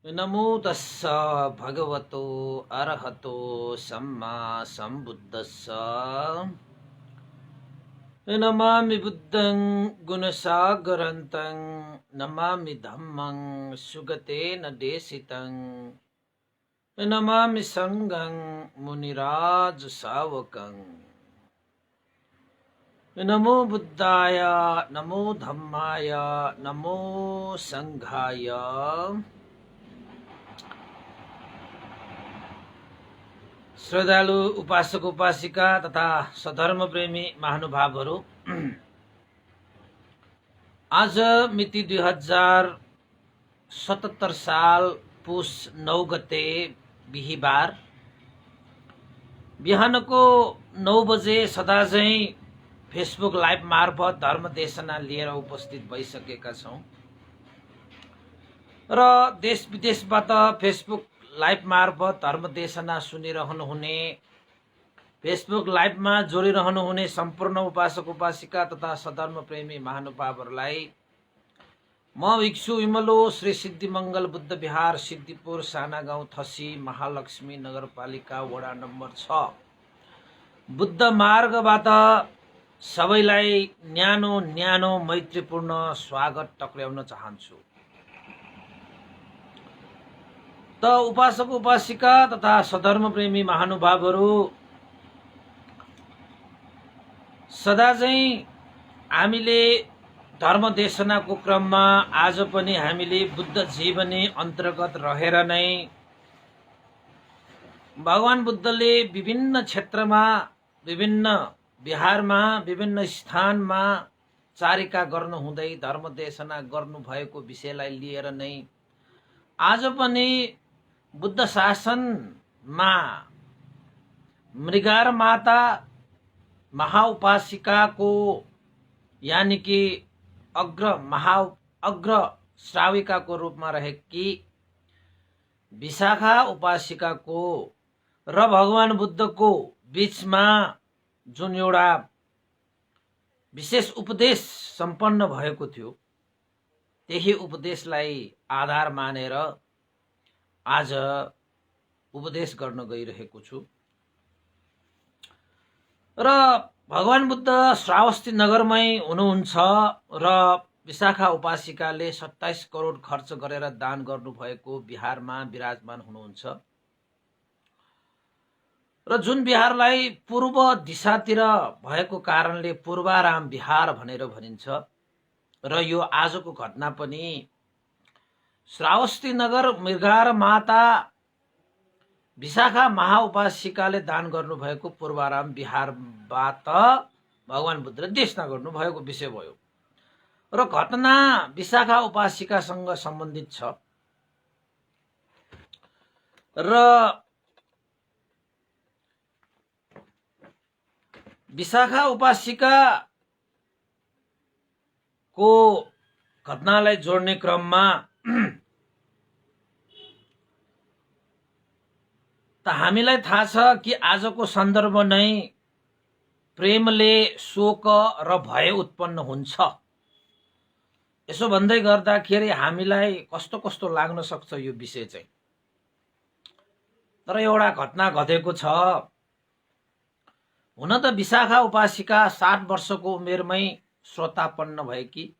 नमो तस्स भगवतो अरहतो सम्मा सम्बुद्धस्स। नमामि बुद्धं गुणसागरन्तं नमामि धम्मं सुगतेन देशितं नमामि संघं मुनिराज सावकं। नमो बुद्धाय नमो धम्माय नमो संघाय। श्रद्धालु उपासक उपासिका तथा सधर्म प्रेमी महानुभावहरू, आज मिति 2077 साल पुस 9 गते बिहिबार बिहानको 9 बजे सदाझै फेसबुक लाइभ मार्फत धर्म देशना लिएर उपस्थित भइसकेका छौं र देश विदेशबाट फेसबुक लाइभ मार्फत धर्म देशना सुनिरहनुहुने, फेसबुक लाइभमा जोडिरहनुहुने सम्पूर्ण उपासक उपासिका तथा सधर्म प्रेमी महानुभावहरूलाई म भिक्षु विमलो श्री सिद्धिमंगल बुद्ध विहार सिद्धिपुर साना गाउँ थसी महालक्ष्मी नगरपालिका वडा नम्बर 6 बुद्ध मार्गबाट सबैलाई न्यानो न्यानो मैत्रीपूर्ण स्वागत टक्र्याउन चाहन्छु। त उपासक उपासिका तथा सधर्म प्रेमी महानुभावहरू, सदा चाहिँ हामीले धर्म देशनाको क्रममा आज पनि हामीले बुद्ध जीवनी अन्तर्गत रहेर नै भगवान बुद्धले विभिन्न क्षेत्रमा, विभिन्न बिहारमा, विभिन्न स्थानमा चारिका गर्नुहुँदै धर्म देशना गर्नुभएको विषयलाई लिएर नै आज पनि बुद्ध शासनमा मृगार माता महाउपासिकाको यानी कि अग्र श्राविकाको रूपमा रहेकी विशाखा उपासिकाको र भगवान बुद्धको बीचमा जुन एउटा विशेष उपदेश सम्पन्न भएको थियो, त्यही उपदेशलाई आधार मानेर आज उपदेश गर्न गइरहेको छु। र भगवान बुद्ध श्रावस्ती नगरमै हुनुहुन्छ र विशाखा उपासिकाले 27 करोड खर्च गरेर दान गर्नुभएको बिहारमा विराजमान हुनुहुन्छ र जुन बिहारलाई पूर्व दिशातिर भएको कारणले पूर्वाराम बिहार भनेर भनिन्छ र यो आजको घटना पनि श्रावस्ती नगर मृगार माता विशाखा महाउपासिकाले दान गर्नुभएको पूर्वाराम बिहारबाट भगवान बुद्धले देशना गर्नुभएको विषय भयो र घटना विशाखा उपासिकासँग सम्बन्धित छ र विशाखा उपासिकाको घटनालाई जोड्ने क्रममा त हामीलाई थाहा छ कि आजको सन्दर्भ नै प्रेमले शोक र भय उत्पन्न हुन्छ। यसो भन्दै गर्दाखेरि हामीलाई कस्तो कस्तो लाग्न सक्छ यो विषय चाहिँ। तर एउटा घटना घटेको छ। हुन त विशाखा उपासिका 60 वर्षको उमेरमै श्रोतापन्न भएकी,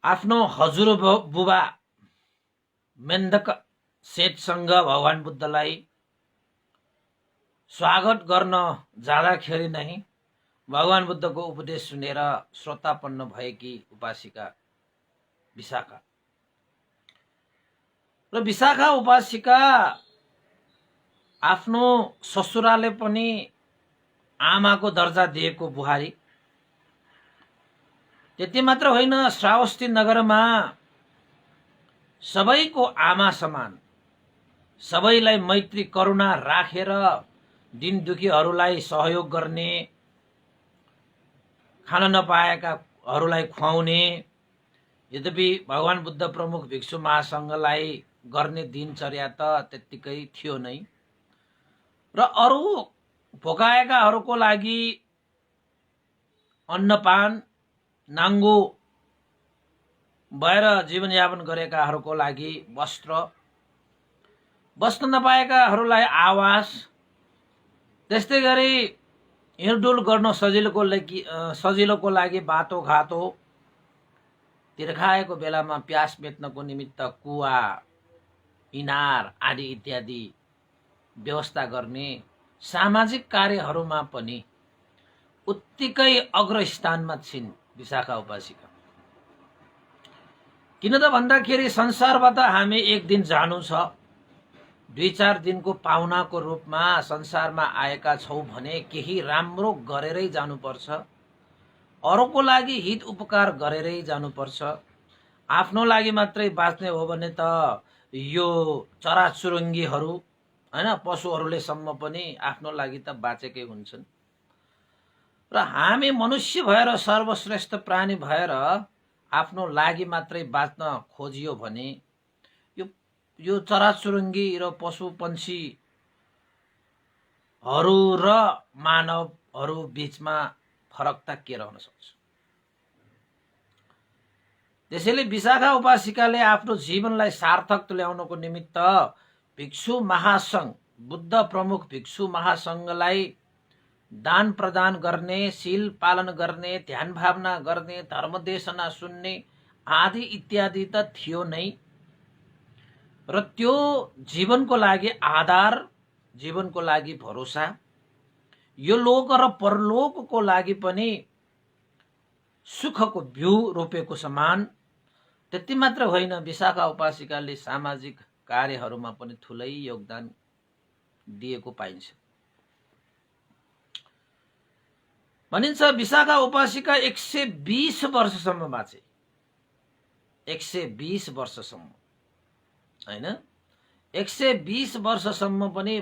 आफ्नो हजुरबुबा मेन्दक सेठसँग भगवान बुद्धलाई स्वागत गर्न जाँदाखेरि नै भगवान बुद्धको उपदेश सुनेर श्रोतापन्न भएकी उपासिका विशाखा। र विशाखा उपासिका आफ्नो ससुराले पनि आमाको दर्जा दिएको बुहारी। त्यति मात्र होइन, श्रावस्ती नगरमा सबैको आमा समान, सबैलाई मैत्री करुणा राखेर दिन दुखीहरूलाई सहयोग गर्ने, खान नपाएकाहरूलाई खुवाउने। यद्यपि भगवान बुद्ध प्रमुख भिक्षु महासंघलाई गर्ने दिनचर्या त त्यत्तिकै थियो नै र अरू भोकाएकाहरूको लागि अन्नपान नाङ्गो भएर जीवनयापन गरेकाहरूको लागि वस्त्र, बस्न नपाएकाहरूलाई आवास, त्यस्तै गरी हिँडडुल गर्न सजिलोको लागि बाटोघाटो, तिर्खाएको बेलामा प्यास मेट्नको निमित्त कुवा, इनार आदि इत्यादि व्यवस्था गर्ने सामाजिक कार्यहरूमा पनि उत्तिकै अग्रस्थानमा छिन् विशाखा उपासिका। किन त भन्दाखेरि संसारबाट हामी एक दिन जानु छ। 2-4 दिनको पाहुनाको रूपमा संसारमा आएका छौँ भने केही राम्रो गरेरै जानुपर्छ, अरूको लागि हित उपकार गरेरै जानुपर्छ। आफ्नो लागि मात्रै बाँच्ने हो भने त यो चराचुरुङ्गीहरू हैन, पशुहरूले सम्म पनि आफ्नो लागि त बाँचेकै हुन्छन्। र हामी मनुष्य भएर, सर्वश्रेष्ठ प्राणी भएर आफ्नो लागि मात्रै बाँच्न खोजियो भने यो चराचुरुङ्गी र पशु पन्छीहरू र मानवहरू बीचमा फरक त के रहन सक्छ। त्यसैले विशाखा उपासिकाले आफ्नो जीवनलाई सार्थक तुल्याउनको निमित्त भिक्षु महासंघ, बुद्ध प्रमुख भिक्षु महासंघलाई दान प्रदान गर्ने, शील पालन गर्ने, ध्यान भावना गर्ने, धर्मदेशना सुन्ने आदि इत्यादि त थियो नै। र त्यो जीवनको लागि आधार, जीवनको लागि भरोसा, यो लोक र परलोकको लागि पनि सुखको बिउ रोपेको समान। त्यति मात्र होइन, विशाखा उपासिकाले सामाजिक कार्यहरूमा पनि ठुलै योगदान दिएको पाइन्छ। भनिन्छ विशाखा उपासिका 120 वर्षसम्म बाँचे। 120 वर्षसम्म हैन, 120 वर्षसम्म पनि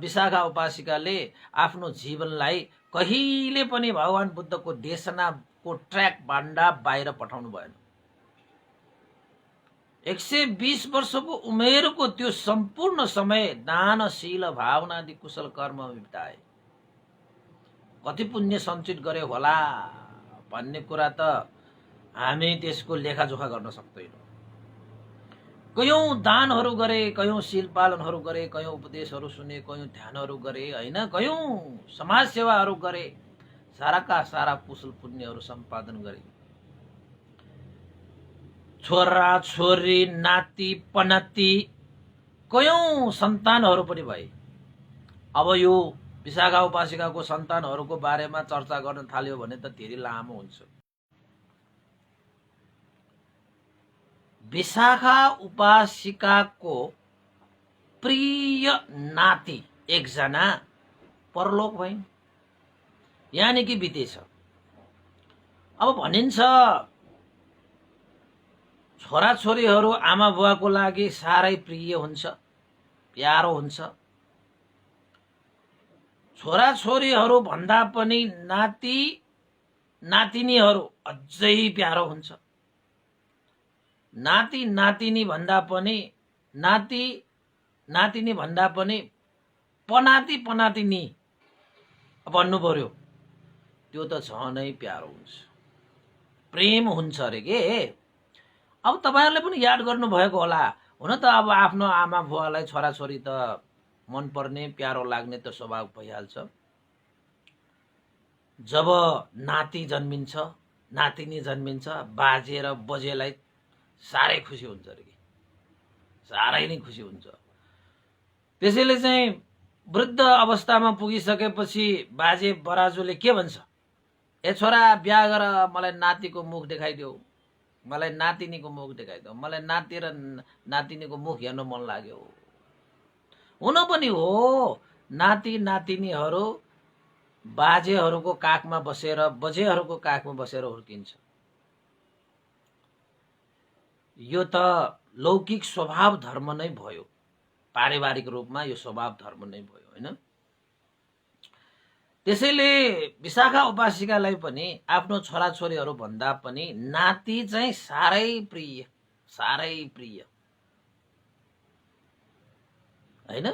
विशाखा उपासिकाले आफ्नो जीवनलाई कहिले पनि भगवान बुद्धको देशनाको ट्र्याकभन्दा बाहिर पठाउनु भएन। 120 वर्षको उमेरको त्यो सम्पूर्ण समय दानशील भावनादि कुशल कर्म बिताए। कति पुण्य सञ्चित गरे होला भन्ने कुरा त हामी त्यसको लेखाजोखा गर्न सक्दैनौँ। कयौं दानहरू गरे, कयौं शील पालनहरू गरे, कयौं उपदेशहरू सुने, कयौं ध्यानहरू गरे हैन, कयौं समाज सेवाहरू गरे, साराका सारा कुशल पुण्यहरू सम्पादन गरे। छोरा छोरी नाति पनाति कयौं सन्तानहरू पनि भए। अब यो विशाखा उपासिकाको सन्तानहरूको बारेमा चर्चा गर्न थाल्यो भने त धेरै लामो हुन्छ। विशाखा उपासिकाको प्रिय नाति एकजना परलोक भइन्, यानि कि बितेछ। अब भनिन्छ छोराछोरीहरू आमा बुवाको लागि साह्रै प्रिय हुन्छ, प्यारो हुन्छ। छोराछोरीहरू भन्दा पनि नाति नातिनीहरू अझै प्यारो हुन्छ। नाति नातिनी भन्दा पनि पनाति पनातिनी भन्नु पर्यो, त्यो त झनै प्यारो हुन्छ, प्रेम हुन्छ अरे के। अब तपाईहरुले पनि याद गर्नु भएको होला, हुन त अब आफ्नो आमा बुवालाई छोराछोरी त मन पर्ने, प्यारो लाग्ने त स्वभाव भइहाल्छ। जब नाति जन्मिन्छ, नातिनी जन्मिन्छ, बाजे र बजेलाई साह्रै खुसी हुन्छ अरे कि, साह्रै नै खुसी हुन्छ। त्यसैले चाहिँ वृद्ध अवस्थामा पुगिसकेपछि बाजे बराजुले के भन्छ, ए छोरा बिहा गर, मलाई नातिको मुख देखाइदेऊ, मलाई नातिनीको मुख देखाइदेऊ, मलाई नाति र नातिनीको मुख हेर्न मन लाग्यो। हुन पनि हो, नाति नातिनीहरू बाजेहरूको काखमा बसेर, बजेहरूको काखमा बसेर हुर्किन्छ। यो त लौकिक स्वभाव धर्म नै भयो, पारिवारिक रूपमा यो स्वभाव धर्म नै भयो हैन। त्यसैले विशाखा उपासिकालाई पनि आफ्नो छोराछोरीहरू भन्दा पनि नाति चाहिँ साह्रै प्रिय, साह्रै प्रिय हैन।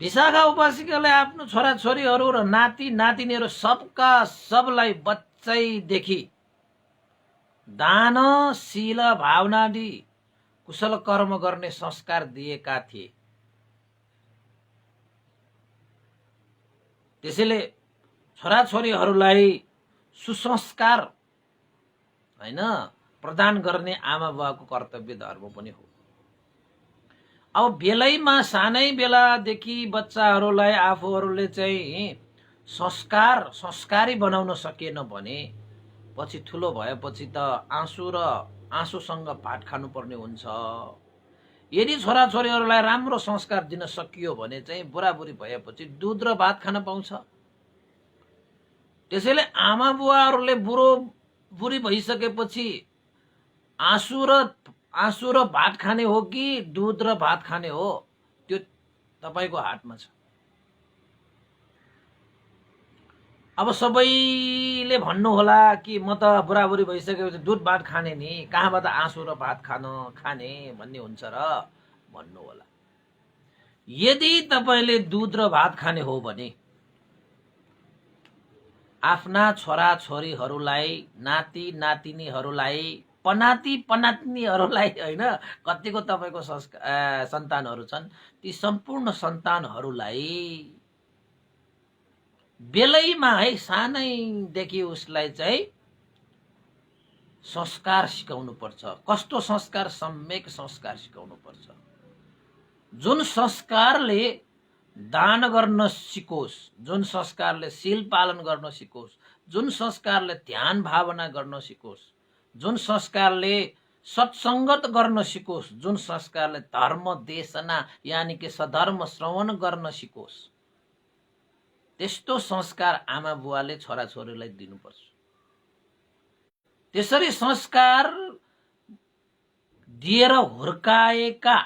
विशाखा उपासिकाले आफ्नो छोराछोरीहरू र नाति नातिनीहरू सबका सबलाई बच्चैदेखि दानशील भावनादि कुशल कर्म गर्ने संस्कार दिएका थिए। त्यसैले छोराछोरीहरूलाई सुसंस्कार हैन प्रदान गर्ने आमा बुवाको कर्तव्य धर्म पनि हो। अब बेलैमा सानै बेलादेखि बच्चाहरूलाई आफूहरूले चाहिँ संस्कारी बनाउन सकेन भने पछि ठुलो भएपछि त आँसुसँग भात खानुपर्ने हुन्छ। यदि छोराछोरीहरूलाई राम्रो संस्कार दिन सकियो भने चाहिँ बुढाबुढी भएपछि दुध र भात खान पाउँछ। त्यसैले आमा बुवाहरूले बुढी भइसकेपछि आँसु र भात खाने हो कि दुध र भात खाने हो त्यो तपाईको हातमा छ। अब सबैले भन्नु होला कि म त बुढाबुढी भइसकेपछि दुध भात खाने नि, कहाँबाट आँसु र भात खाने भन्ने हुन्छ र भन्नु होला। यदि तपाईले दुध र भात खाने हो भने आफ्ना छोराछोरीहरूलाई, नाति नातिनीहरूलाई, पनातिनीहरूलाई हैन, कतिको तपाईको सन्तानहरू छन्, ती सम्पूर्ण सन्तानहरूलाई बेलैमा है सानैदेखि उसलाई चाहिँ संस्कार सिकाउनु पर्छ। कस्तो संस्कार? सम्यक संस्कार सिकाउनु पर्छ। जुन संस्कारले दान गर्न सिकोस्, जुन संस्कारले शील पालन गर्न सिकोस्, जुन संस्कारले ध्यान भावना गर्न सिकोस्, जुन संस्कारले सत्सङ्गत गर्न सिकोस्, जुन संस्कारले धर्म देशना यानि कि सधर्म श्रवण गर्न सिकोस्, त्यस्तो संस्कार आमा बुवाले छोराछोरीलाई दिनुपर्छ। त्यसरी संस्कार दिएर हुर्काएका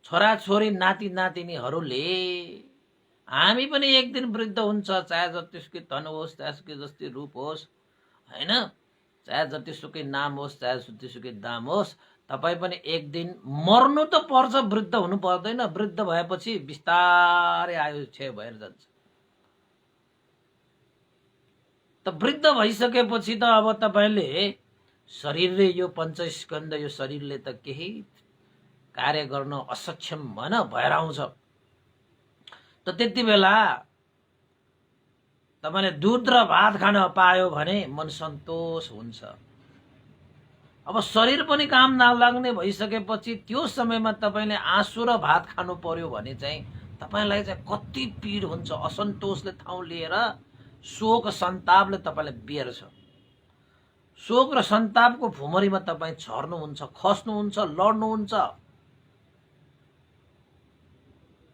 छोराछोरी नाति नातिनीहरूले हामी पनि एक दिन वृद्ध हुन्छ, चाहे जतिसुकै धन होस्, चाहे जस्तै रूप होस् हैन, चाहे जतिसुकै नाम होस्, चाहे जतिसुकै दाम होस्, तपाईँ पनि एक दिन मर्नु त पर्छ, वृद्ध हुनु पर्दैन। वृद्ध भएपछि बिस्तारै आयु क्षय भएर जान्छ। त वृद्ध भइसकेपछि त अब तपाईले शरीरले यो पञ्चस्कन्ध यो शरीरले त केही कार्य गर्न असक्षम भएर आउँछ। त त्यति बेला तपाईले दुध र भात खान पायो भने मन सन्तोष हुन्छ। अब शरीर पनि काम नलाग्ने भइसकेपछि त्यो समयमा तपाईले आँसु र भात खानु पर्यो भने चाहिँ तपाईलाई चाहिँ कति पीड हुन्छ। असन्तोषले ठाउँ लिएर शोक सन्तापले तपाईलाई बेर्छ। शोक र सन्तापको भुमरीमा तपाईँ झर्नुहुन्छ, खस्नुहुन्छ, लड्नुहुन्छ।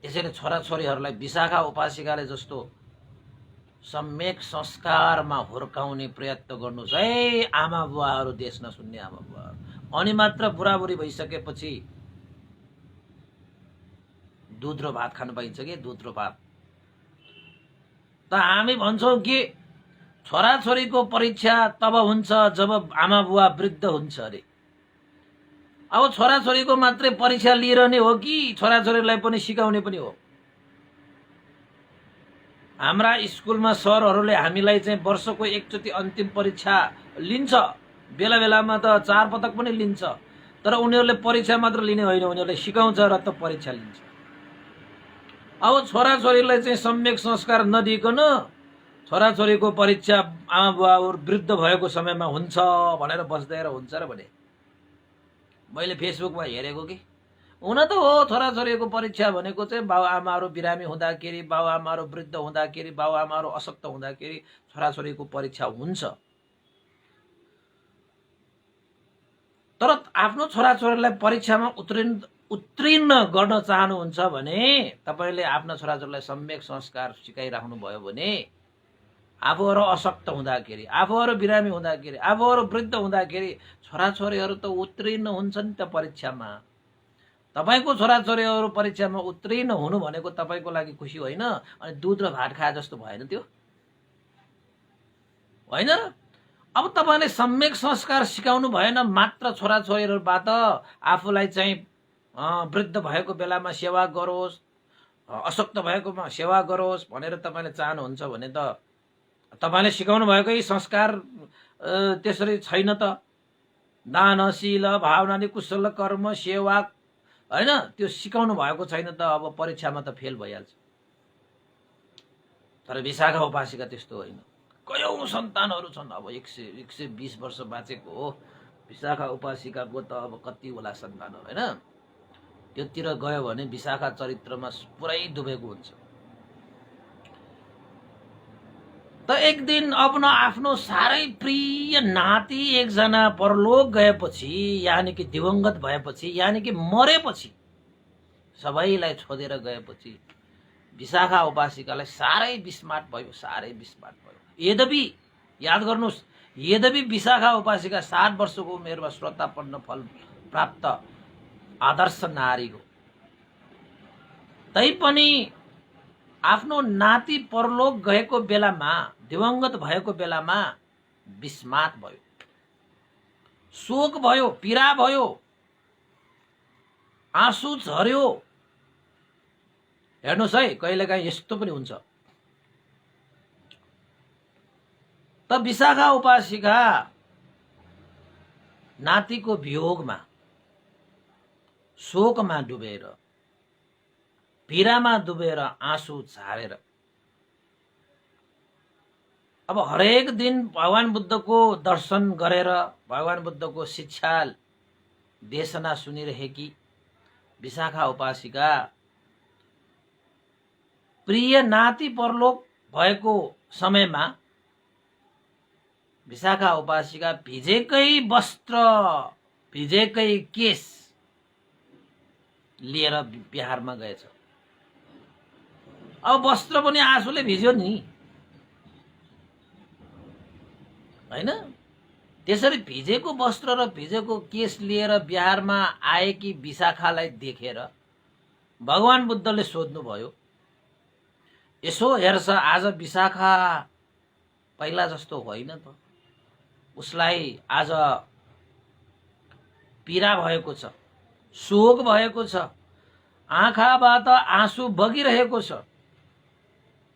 त्यसैले छोराछोरीहरूलाई विशाखा उपासिकाले जस्तो सम्यक संस्कारमा हुर्काउने प्रयत्न गर्नुहोस् है आमा बुवाहरू, देश नसुन्ने आमा बुवाहरू। अनि मात्र बुढाबुढी भइसकेपछि दुध र भात खान पाइन्छ कि दुध र भात। त हामी भन्छौँ कि छोराछोरीको परीक्षा तब हुन्छ जब आमा बुवा वृद्ध हुन्छ अरे। अब छोराछोरीको मात्रै परीक्षा लिइरहने हो कि छोराछोरीलाई पनि सिकाउने पनि हो? हाम्रा स्कुलमा सरहरूले हामीलाई चाहिँ वर्षको एकचोटि अन्तिम परीक्षा लिन्छ। बेला बेलामा त 4 पटक पनि लिन्छ। तर उनीहरूले परीक्षा मात्र लिने होइन, उनीहरूले सिकाउँछ र त परीक्षा लिन्छ। अब छोराछोरीलाई चाहिँ सम्यक संस्कार नदिकन छोराछोरीको परीक्षा आमा बुवाहरू वृद्ध भएको समयमा हुन्छ भनेर बस्दै हुन्छ र भने मैले फेसबुकमा हेरेको कि हुन त हो। छोराछोरीको परीक्षा भनेको चाहिँ बाबुआमाहरू बिरामी हुँदाखेरि, बाबुआमाहरू वृद्ध हुँदाखेरि, बाबुआमाहरू अशक्त हुँदाखेरि छोराछोरीको परीक्षा हुन्छ। तर आफ्नो छोराछोरीलाई परीक्षामा उत्तीर्ण गर्न चाहनुहुन्छ भने तपाईले आफ्ना छोराछोरीलाई सम्यक संस्कार सिकाइराख्नु भयो भने आफूहरू अशक्त हुँदाखेरि, आफूहरू बिरामी हुँदाखेरि, आफूहरू वृद्ध हुँदाखेरि छोराछोरीहरू त उत्तीर्ण हुन्छन् त परीक्षामा। तपाईको छोराछोरीहरू परीक्षामा उत्तीर्ण हुनु भनेको तपाईको लागि खुसी होइन, अनि दुध र भात खाए जस्तो भएन त्यो? होइन र? अब तपाईले सम्यक संस्कार सिकाउनु भएन, मात्र छोराछोरीहरूबाट आफूलाई चाहिँ वृद्ध भएको बेलामा सेवा गरोस्, अशक्त भएकोमा सेवा गरोस् भनेर तपाईले चाहनुहुन्छ भने त तपाईले सिकाउनु भएकै संस्कार त्यसरी छैन त। दानशील भावनाले कुशल कर्म सेवा हैन त्यो सिकाउनु भएको छैन त अब परीक्षामा त फेल भइहाल्छ। तर विशाखा उपासिका त्यस्तो होइन। कयौं सन्तानहरू छन्। अब 120 वर्ष बाँचेको हो विशाखा उपासिकाको त अब कति होला सन्तानहरू हैन। त्योतिर गयो भने विशाखा चरित्रमा पुरै डुबेको हुन्छ। त एक दिन आफ्नो साह्रै प्रिय नाति एकजना परलोक गएपछि यानि कि दिवंगत भएपछि यानि कि मरेपछि सबैलाई छोडेर गएपछि विशाखा उपासिकालाई साह्रै बिस्माट भयो। यद्यपि याद गर्नुस्, यद्यपि विशाखा उपासिका 7 वर्षको उमेरमा श्रोतापन्न फल प्राप्त आदर्श नारी हो, तैपनि आफ्नो नाति परलोक गएको बेलामा दिवंगत भएको बेलामा बिस्मात भयो, शोक भयो, पीडा भयो, आँसु झर्यो। हेर्नुस् है, कहिलेकाहीँ यस्तो पनि हुन्छ। त विशाखा उपासिका नातिको वियोगमा शोकमा डुबेर पीडामा डुबेर आँसु झारेर अब हरेक दिन भगवान बुद्धको दर्शन गरेर भगवान बुद्धको शिक्षा देशना सुनिरहेकी विशाखा उपासिका प्रिय नाति परलोक भएको समयमा विशाखा उपासिका भिजेकै वस्त्र भिजेकै केस लिएर बिहारमा गएछ। अब वस्त्र पनि आँसुले भिज्यो नि हैन। त्यसरी भिजेको वस्त्र र भिजेको केस लिएर बिहारमा आएकी विशाखालाई देखेर भगवान बुद्धले सोध्नुभयो, यसो हेर्छ आज विशाखा पहिला जस्तो होइन त, उसलाई आज पीडा भएको छ, शोक भएको छ, आँखाबाट आँसु बगिरहेको छ,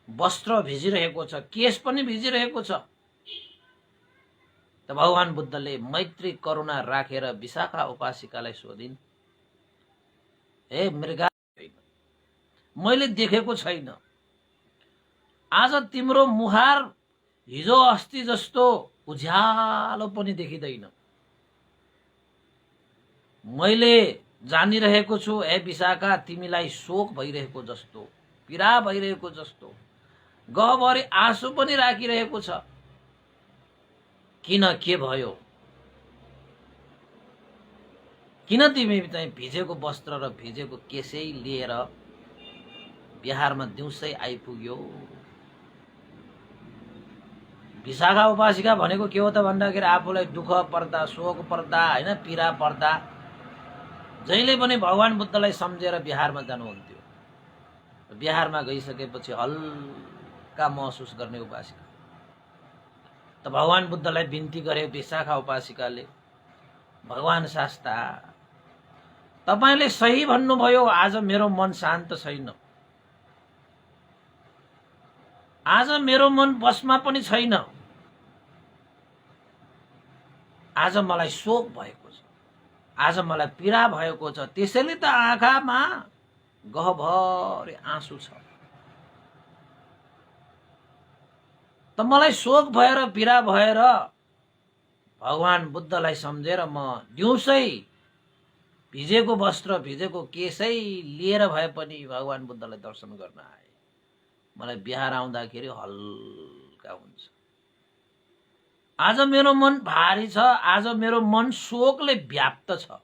वस्त्र भिजिरहेको छ, केस पनि भिजिरहेको छ। त भगवान बुद्धले मैत्री करुणा राखेर विशाखा उपासिकालाई सोधिन्, हे मृगा, मैले देखेको छैन, आज तिम्रो मुहार हिजो अस्ति जस्तो उज्यालो पनि देखिँदैन। मैले जानिरहेको छु हे विशाखा, तिमीलाई शोक भइरहेको जस्तो, पीडा भइरहेको जस्तो, गहभरि आँसु पनि राखिरहेको छ। किन, के भयो? किन तिमी चाहिँ भिजेको वस्त्र र भिजेको केसै लिएर बिहारमा दिउँसै आइपुग्यो? विशाखा उपासिका भनेको के हो त भन्दाखेरि आफूलाई दुःख पर्दा, शोक पर्दा हैन, पीडा पर्दा जहिले पनि भगवान बुद्धलाई सम्झेर बिहारमा जानुहुन्थ्यो। बिहारमा गइसकेपछि हल्का महसुस गर्ने उपासिका। त भगवान बुद्धलाई बिन्ती गरे विशाखा उपासिकाले, भगवान शास्ता, तपाईले सही भन्नुभयो, आज मेरो मन शान्त छैन, आज मेरो मन बसमा पनि छैन, आज मलाई शोक भएको छ, आज मलाई पीडा भएको छ, त्यसैले त आँखामा गहभरि आँसु छ। त मलाई शोक भएर पीडा भएर भगवान बुद्धलाई सम्झेर म दिउँसै भिजेको वस्त्र भिजेको केसै लिएर भए पनि भगवान बुद्धलाई दर्शन गर्न आए। मलाई बिहार आउँदाखेरि हल्का हुन्छ। आज मेरो मन भारी छ, आज मेरो मन शोकले व्याप्त छ।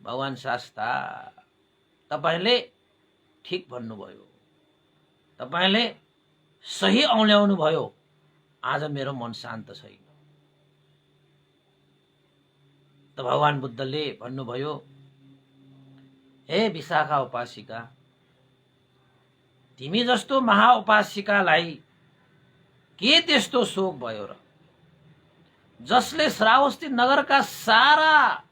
भगवान शास्ता, तपाईले ठीक भन्नुभयो, तपाईले सही औल्याउनु भयो, आज मेरो मन शान्त छैन। त भगवान बुद्धले भन्नुभयो, हे विशाखा उपासिका, तिमी जस्तो महा उपासिकालाई के त्यस्तो शोक भयो र? जसले श्रावस्ती नगरका सारा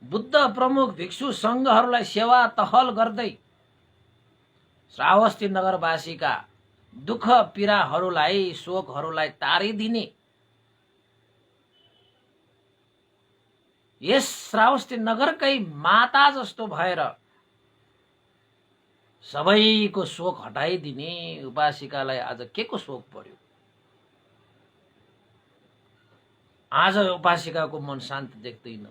बुद्ध प्रमुख भिक्षु संघहरूलाई सेवा टहल गर्दै श्रावस्ती नगरवासीका दुःख पीडाहरूलाई, शोकहरूलाई टारिदिने यस श्रावस्ती नगरकै माता जस्तो भएर सबैको शोक हटाइदिने उपासिकालाई आज के को शोक पर्यो? आज उपासिकाको मन शान्त देख्दैन,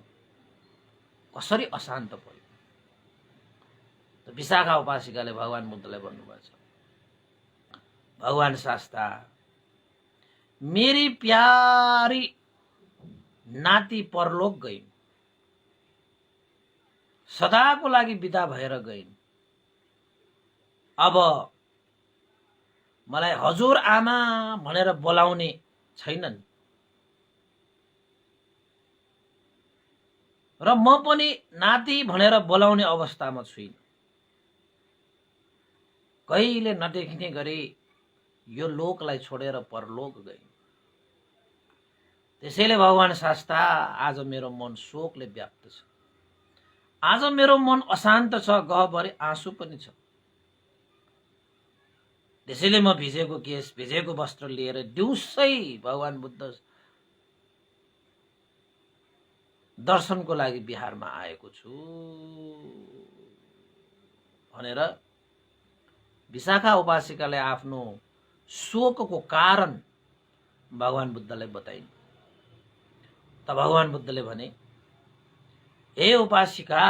कसरी अशान्त पर्यो? विशाखा उपासिकाले भगवान बुद्धलाई भन्नुभएको छ, भगवान शास्ता, मेरी प्यारी नाति परलोक गइन्, सदाको लागि विदा भएर गइन्। अब मलाई हजुर आमा भनेर बोलाउने छैनन् र म पनि नाति भनेर बोलाउने अवस्थामा छुइनँ। कहिले नदेखिने गरी यो लोकलाई छोडेर परलोक गइन्। त्यसैले भगवान शास्ता, आज मेरो मन शोकले व्याप्त छ, आज मेरो मन अशान्त छ, गहभरि आँसु पनि छ। त्यसैले म भिजेको केश, भिजेको वस्त्र लिएर दिउँसै भगवान बुद्ध दर्शनको लागि बिहारमा आएको छु भनेर विशाखा उपासिकाले आफ्नो शोकको कारण भगवान बुद्धलाई बताइन्। त भगवान बुद्धले भने, हे उपासिका,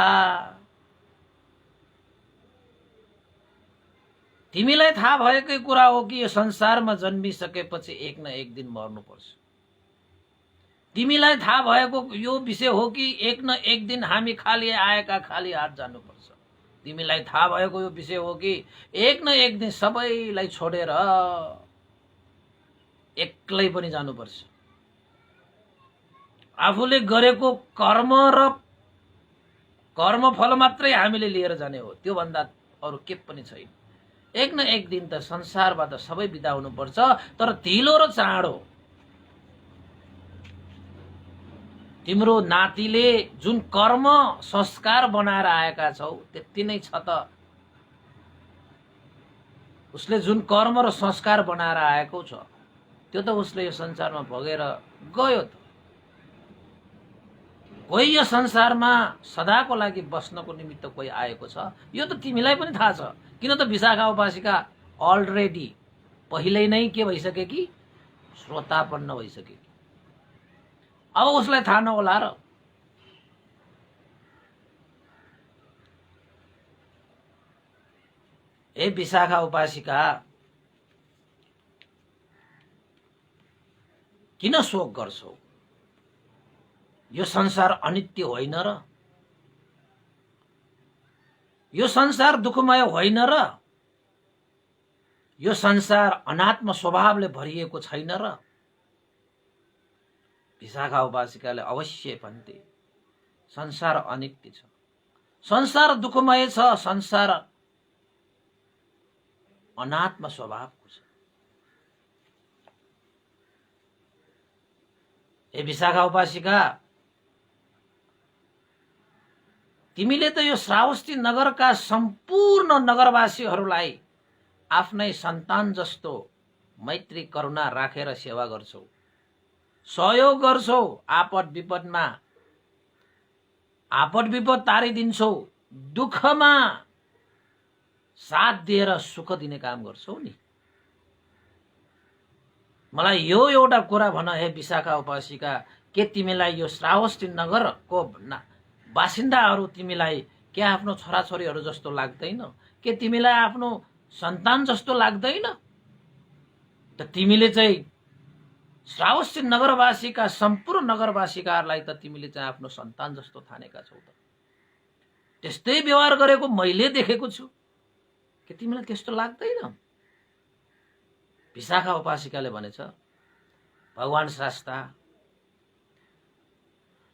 तिमीलाई थाहा भएकै कुरा हो कि यो संसारमा जन्मिसकेपछि एक न एक दिन मर्नुपर्छ। तिमीलाई थाहा भएको यो विषय हो कि एक न एक दिन हामी खाली आएका खाली हात जानुपर्छ। तिमीलाई थाहा भएको यो विषय हो कि एक न एक दिन सबैलाई छोडेर एक्लै पनि जानुपर्छ। आफूले गरेको कर्म र कर्मफल मात्रै हामीले लिएर जाने हो, त्यो भन्दा अरू के पनि छैन। एक न एक दिन त संसारबाट सबै बिदा हुनुपर्छ, तर ढिलो र चाँडो। तिम्रो नातिले जुन कर्म संस्कार बनाएर आएका छौ त्यति नै छ त। उसले जुन कर्म र संस्कार बनाएर आएको छ त्यो त उसले यो संसारमा भोगेर गयो त। कोही यो संसारमा सदाको लागि बस्नको निमित्त कोही आएको छ, यो त तिमीलाई पनि थाहा छ। किन त विशाखा उपासिका अलरेडी पहिल्यै नै के भइसके कि श्रोतापन्न भइसके कि। अब उसलाई थाहा नहोला र? हे विशाखा उपासिका, किन शोक गर्छौ? यो संसार अनित्य होइन र? यो संसार दुःखमय होइन र? यो संसार अनात्म स्वभावले भरिएको छैन र? विशाखा उपासिकाले अवश्य भन्थे, संसार अनित्य छ, संसार दुःखमय छ, संसार अनात्म स्वभावको छ। हे विशाखा उपासिका, तिमीले त यो श्रावस्ती नगरका सम्पूर्ण नगरवासीहरूलाई आफ्नै सन्तान जस्तो मैत्री करुणा राखेर सेवा गर्छौ, सहयोग गर्छौ, आपद विपद तारिदिन्छौ, दुःखमा साथ दिएर सुख दिने काम गर्छौ नि। मलाई यो एउटा कुरा भन, हे विशाखा उपासिका, के तिमीलाई यो श्रावस्ती नगरको बासिन्दाहरू तिमीलाई के आफ्नो छोराछोरीहरू जस्तो लाग्दैन? के तिमीलाई आफ्नो सन्तान जस्तो लाग्दैन? त तिमीले चाहिँ श्रावस्ती नगरवासीका सम्पूर्ण नगरवासीकाहरूलाई त तिमीले चाहिँ आफ्नो सन्तान जस्तो ठानेका छौ त। त्यस्तै व्यवहार गरेको मैले देखेको छु, के तिमीलाई त्यस्तो लाग्दैन? विशाखा उपासिकाले भनेछ, भगवान शास्ता,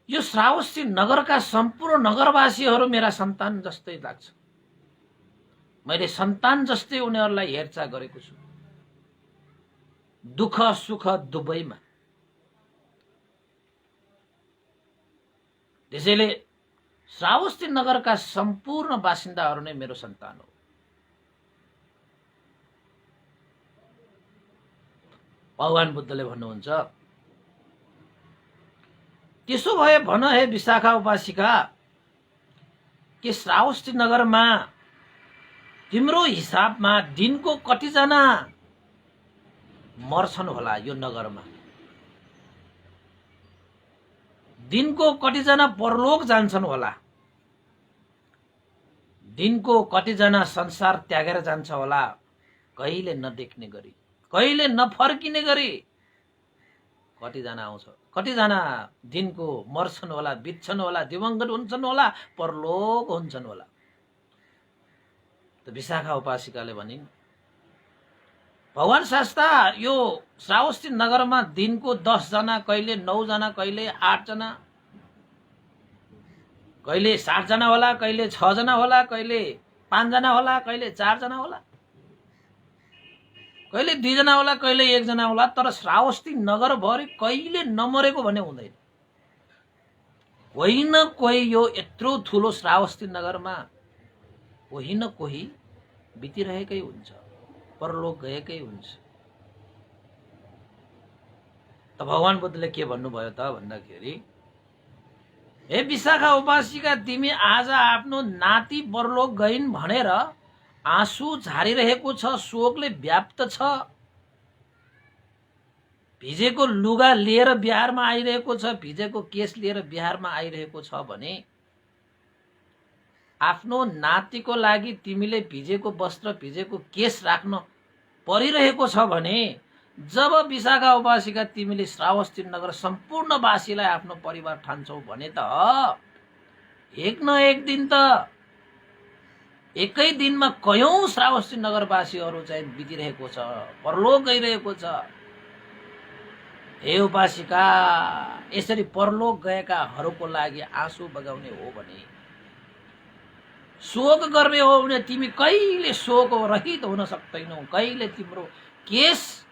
यो श्रावस्ती नगरका सम्पूर्ण नगरवासीहरू मेरा सन्तान जस्तै लाग्छ। मैले सन्तान जस्तै उनीहरूलाई हेरचाह गरेको छु, दुःख सुख दुवैमा। त्यसैले श्रावस्ती नगरका सम्पूर्ण बासिन्दाहरू नै मेरो सन्तान हो। भगवान बुद्धले भन्नुहुन्छ, त्यसो भए भन हे विशाखा उपासिका, के श्रावस्ती नगरमा तिम्रो हिसाबमा दिनको कतिजना मर्छन् होला? यो नगरमा दिनको कतिजना परलोक जान्छन् होला? दिनको कतिजना संसार त्यागेर जान्छ होला? कहिले नदेख्ने गरी, कहिले नफर्किने गरी कतिजना आउँछ? कतिजना दिनको मर्छन् होला, बित्छन् होला, दिवंगत हुन्छन् होला, परलोक हुन्छन् होला? त विशाखा उपासिकाले भनिन्, भगवान शास्ता यो श्रावस्ती नगरमा दिनको 10 जना, कहिले 9 जना, कहिले 8 जना, कहिले 7 जना होला, कहिले 6 जना होला, कहिले 5 जना होला, कहिले 4 जना होला, कहिले 2 जना होला, कहिले 1 जना होला, तर श्रावस्ती नगरभरि कहिले नमरेको भने हुँदैन। कोही न कोही यो यत्रो ठुलो श्रावस्ती नगरमा कोही न कोही बितिरहेकै हुन्छ, परलोक गएकै हुन्छ। त भगवान बुद्धले के भन्नुभयो त भन्दाखेरि, हे विशाखा उपासिका, तिमी आज आफ्नो नाति परलोक गइन् भनेर आँसु झारिरहेको छ, शोकले व्याप्त छ, भिजेको लुगा लिएर बिहारमा आइरहेको छ, भिजेको केस लिएर बिहारमा आइरहेको छ भने, आफ्नो नातिको लागि तिमीले भिजेको वस्त्र, भिजेको केस राख्न परिरहेको छ भने, जब विशाखा उपासिका तिमीले श्रावस्ती नगर सम्पूर्णवासीलाई आफ्नो परिवार ठान्छौ भने त एक न एक दिन त एकै दिनमा कयौं श्रावस्ती नगरवासीहरू चाहिँ बितिरहेको छ, परलोक गइरहेको छ। हे उपासिका, यसरी परलोक गएकाहरूको लागि आँसु बगाउने हो भने, शोक गर्ने हो भने तिमी कहिले शोक रहित हुन सक्दैनौ, कहिले तिम्रो केस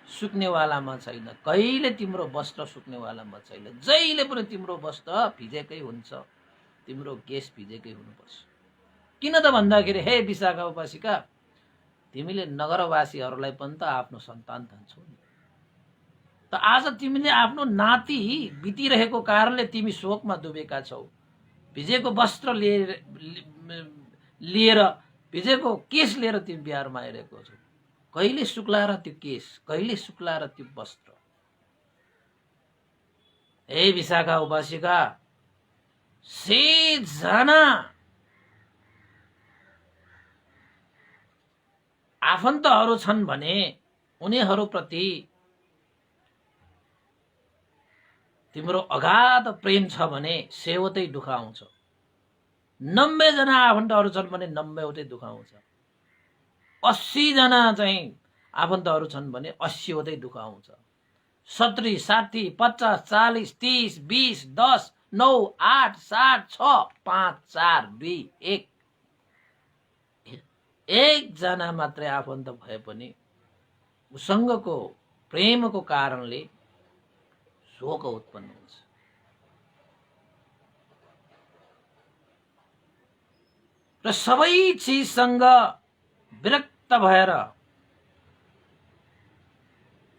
सुक्नेवालामा छैन, कहिले तिम्रो वस्त्र सुक्नेवालामा छैन, जहिले पनि तिम्रो वस्त्र भिजेकै हुन्छ, तिम्रो केस भिजेकै हुनुपर्छ। किन त भन्दाखेरि, हे विशाखा उपासिका, तिमीले नगरवासीहरूलाई पनि त आफ्नो सन्तान ठान्छौ नि। त आज तिमीले आफ्नो नाति बितिरहेको कारणले तिमी शोकमा डुबेका छौ, भिजेको वस्त्र लिएर भिजेको केस लिएर तिमी बिहारमा आइरहेको छौ। कहिले शुक्ला र त्यो केस, कहिले शुक्ला र त्यो वस्त्र? हे विशाखा उपासिका, से जना आफन्तहरू छन् भने उनीहरूप्रति तिम्रो अगाध प्रेम छ भने सेवतै दुःख आउँछ। 90 जना आफन्तहरू छन् भने 90 दुःख आउँछ। 80 जना चाहिँ आफन्तहरू छन् भने 80 दुःख आउँछ। 70, 60, 50, 40, 30, 20, 10, 9, 8, 7, 6, 5, 4, 2, 1 एकजना मात्रै आफन्त भए पनि उसँगको प्रेमको कारणले शोक उत्पन्न हुन्छ। र सबै चिजसँग विरक्त भएर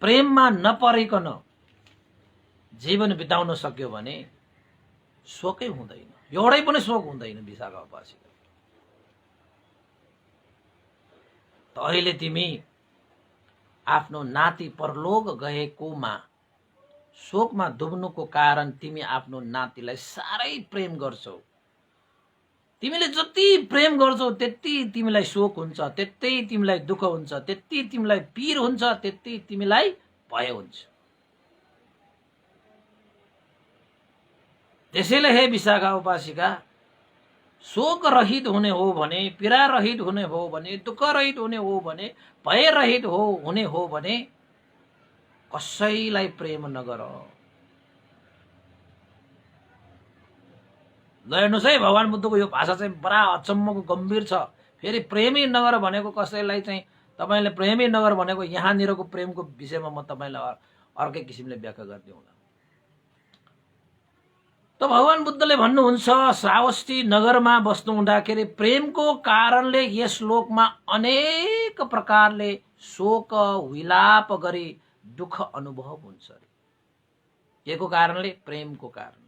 प्रेममा नपरिकन जीवन बिताउन सक्यो भने शोकै हुँदैन, एउटै पनि शोक हुँदैन विशाखा उपासिका। त अहिले तिमी आफ्नो नाति परलोक गएकोमा शोकमा डुब्नुको कारण तिमी आफ्नो नातिलाई साह्रै प्रेम गर्छौ। तिमीले जति प्रेम गर्छौ त्यति तिमीलाई शोक हुन्छ, त्यति तिमीलाई दुःख हुन्छ, त्यति तिमीलाई पीर हुन्छ, त्यति तिमीलाई भय हुन्छ। त्यसैले हे विशाखा उपासिका, शोक रहित हुने हो भने, पीडा रहित हुने हो भने, दुःख रहित हुने हो भने, भय रहित हुने हो भने कसैलाई प्रेम नगर। ल हेर्नुहोस् है, भगवान बुद्धको यो भाषा चाहिँ बडा अचम्मको गम्भीर छ। फेरि प्रेमी नगर भनेको कसैलाई चाहिँ तपाईले प्रेमी नगर भनेको यहाँनिरको प्रेमको विषयमा म तपाईलाई अर्कै किसिमले व्याख्या गर्दै हुँ। त भगवान बुद्धले भन्नुहुन्छ, श्रावस्ती नगरमा बस्नु हुँदाखेरि प्रेमको कारणले यस लोकमा अनेक प्रकारले शोक विलाप गरी दुःख अनुभव हुन्छ। के को कारणले? प्रेमको कारणले।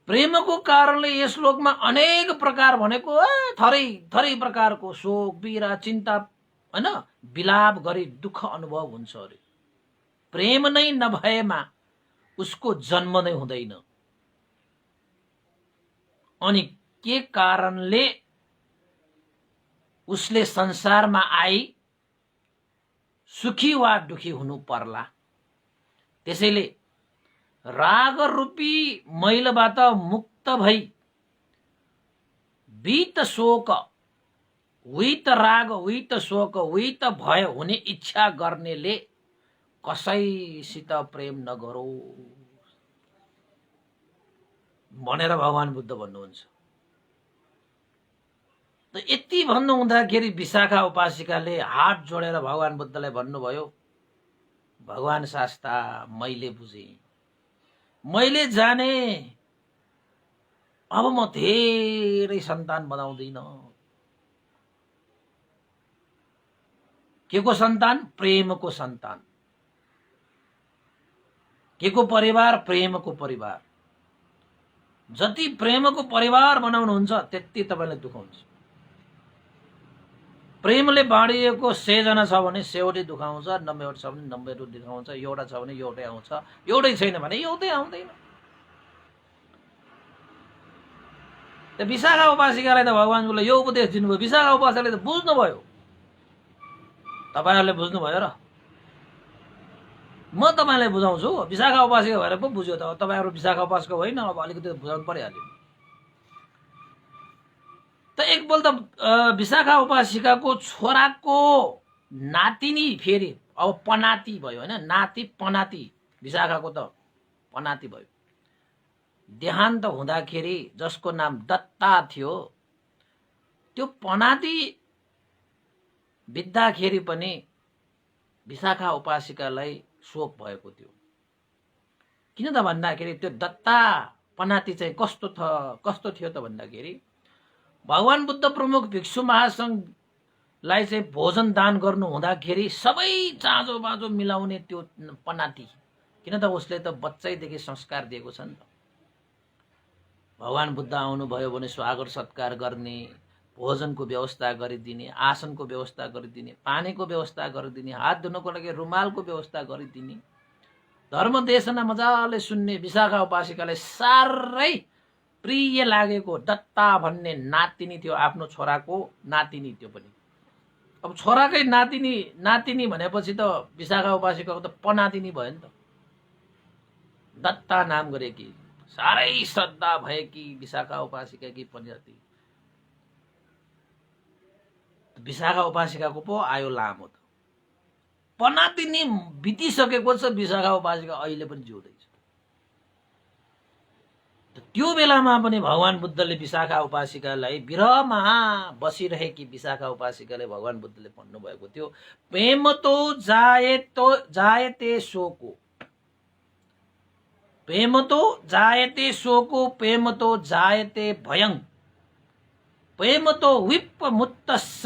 प्रेमको कारणले यस श्लोकमा अनेक प्रकार भनेको थरै थरै प्रकारको शोक, पीडा, चिन्ता, हैन, विलाप गरी दुःख अनुभव हुन्छ अरे। प्रेम नै नभएमा उसको जन्म नै हुँदैन। अनि के कारणले उसले संसारमा आई सुखी वा दुखी हुनु पर्ला? त्यसैले राग रूपी मैलबाट मुक्त भई वित शोक, वित राग, वित शोक, वित भय हुने इच्छा गर्नेले कसैसित प्रेम नगरो भनेर भगवान बुद्ध भन्नुहुन्छ। त यति भन्नु हुँदाखेरि विशाखा उपासिकाले हात जोडेर भगवान बुद्धलाई भन्नुभयो, भगवान शास्ता मैले बुझे, मैले जाने, अब म धेरै सन्तान बनाउँदिन। के को सन्तान? प्रेमको सन्तान। के को परिवार? प्रेमको परिवार। जति प्रेमको परिवार बनाउनुहुन्छ त्यति तपाईलाई दुःख हुन्छ। प्रेमले बाँडिएको 100 जना छ भने 100 दुखाउँछ, 90 छ भने 90 दुखाउँछ, एउटा छ भने एउटै आउँछ, एउटै छैन भने एउटै आउँदैन। त विशाखा उपासिकालाई त भगवानले यो उपदेश दिनुभयो, विशाखा उपासिकाले त बुझ्नुभयो। तपाईहरुले बुझ्नुभयो र? म तपाईलाई बुझाउँछु, विशाखा उपासिका भएर पो बुझ्यो त। तपाईहरु विशाखा उपासिका होइन, अब अलिकति बुझाउनु परिहाल्यो। त एकपल्ट विशाखा उपासिकाको छोराको नातिनी फेरि अब पनाति भयो, हैन, नाति पनाति, विशाखाको त पनाति भयो। देहान्त हुँदाखेरि जसको नाम दत्ता थियो, त्यो पनाति बित्दाखेरि पनि विशाखा उपासिकालाई शोक भएको थियो। किन त भन्दाखेरि त्यो दत्ता पनाति चाहिँ कस्तो थियो त भन्दाखेरि भगवान बुद्ध प्रमुख भिक्षु महासंघलाई चाहिँ भोजन दान गर्नु हुँदाखेरि सबै चाँजो बाँजो मिलाउने त्यो पनाति। किन त उसले त बच्चैदेखि संस्कार दिएको छ नि त। भगवान बुद्ध आउनुभयो भने स्वागत सत्कार गर्ने, भोजनको व्यवस्था गरिदिने, आसनको व्यवस्था गरिदिने, पानीको व्यवस्था गरिदिने, हात धुनको लागि रुमालको व्यवस्था गरिदिने, धर्म देशना मजाले सुन्ने विशाखा उपासिकालाई साह्रै प्रिय लागेको दत्ता भन्ने नातिनी थियो। आफ्नो छोराको नातिनी त्यो पनि। अब छोराकै नातिनी भनेपछि त विशाखा उपासिकाको त पनातिनी भयो नि त। दत्ता नाम गरेकी, साह्रै श्रद्धा भएकी विशाखा उपासिकाकी पनाति। विशाखा उपासिकाको पो आयो लामो त। पनातिनी बितिसकेको छ, विशाखा उपासिका अहिले पनि जिउँदैछ। त्यो बेलामा पनि भगवान बुद्धले विशाखा उपासिकालाई, विरहमा बसिरहेकी विशाखा उपासिकाले भगवान बुद्धले भन्नुभएको थियो, प्रेमतो जायते शोको, प्रेमतो जायते शोको, प्रेमतो जायते भयं, प्रेमतो विप्पमुत्तस्स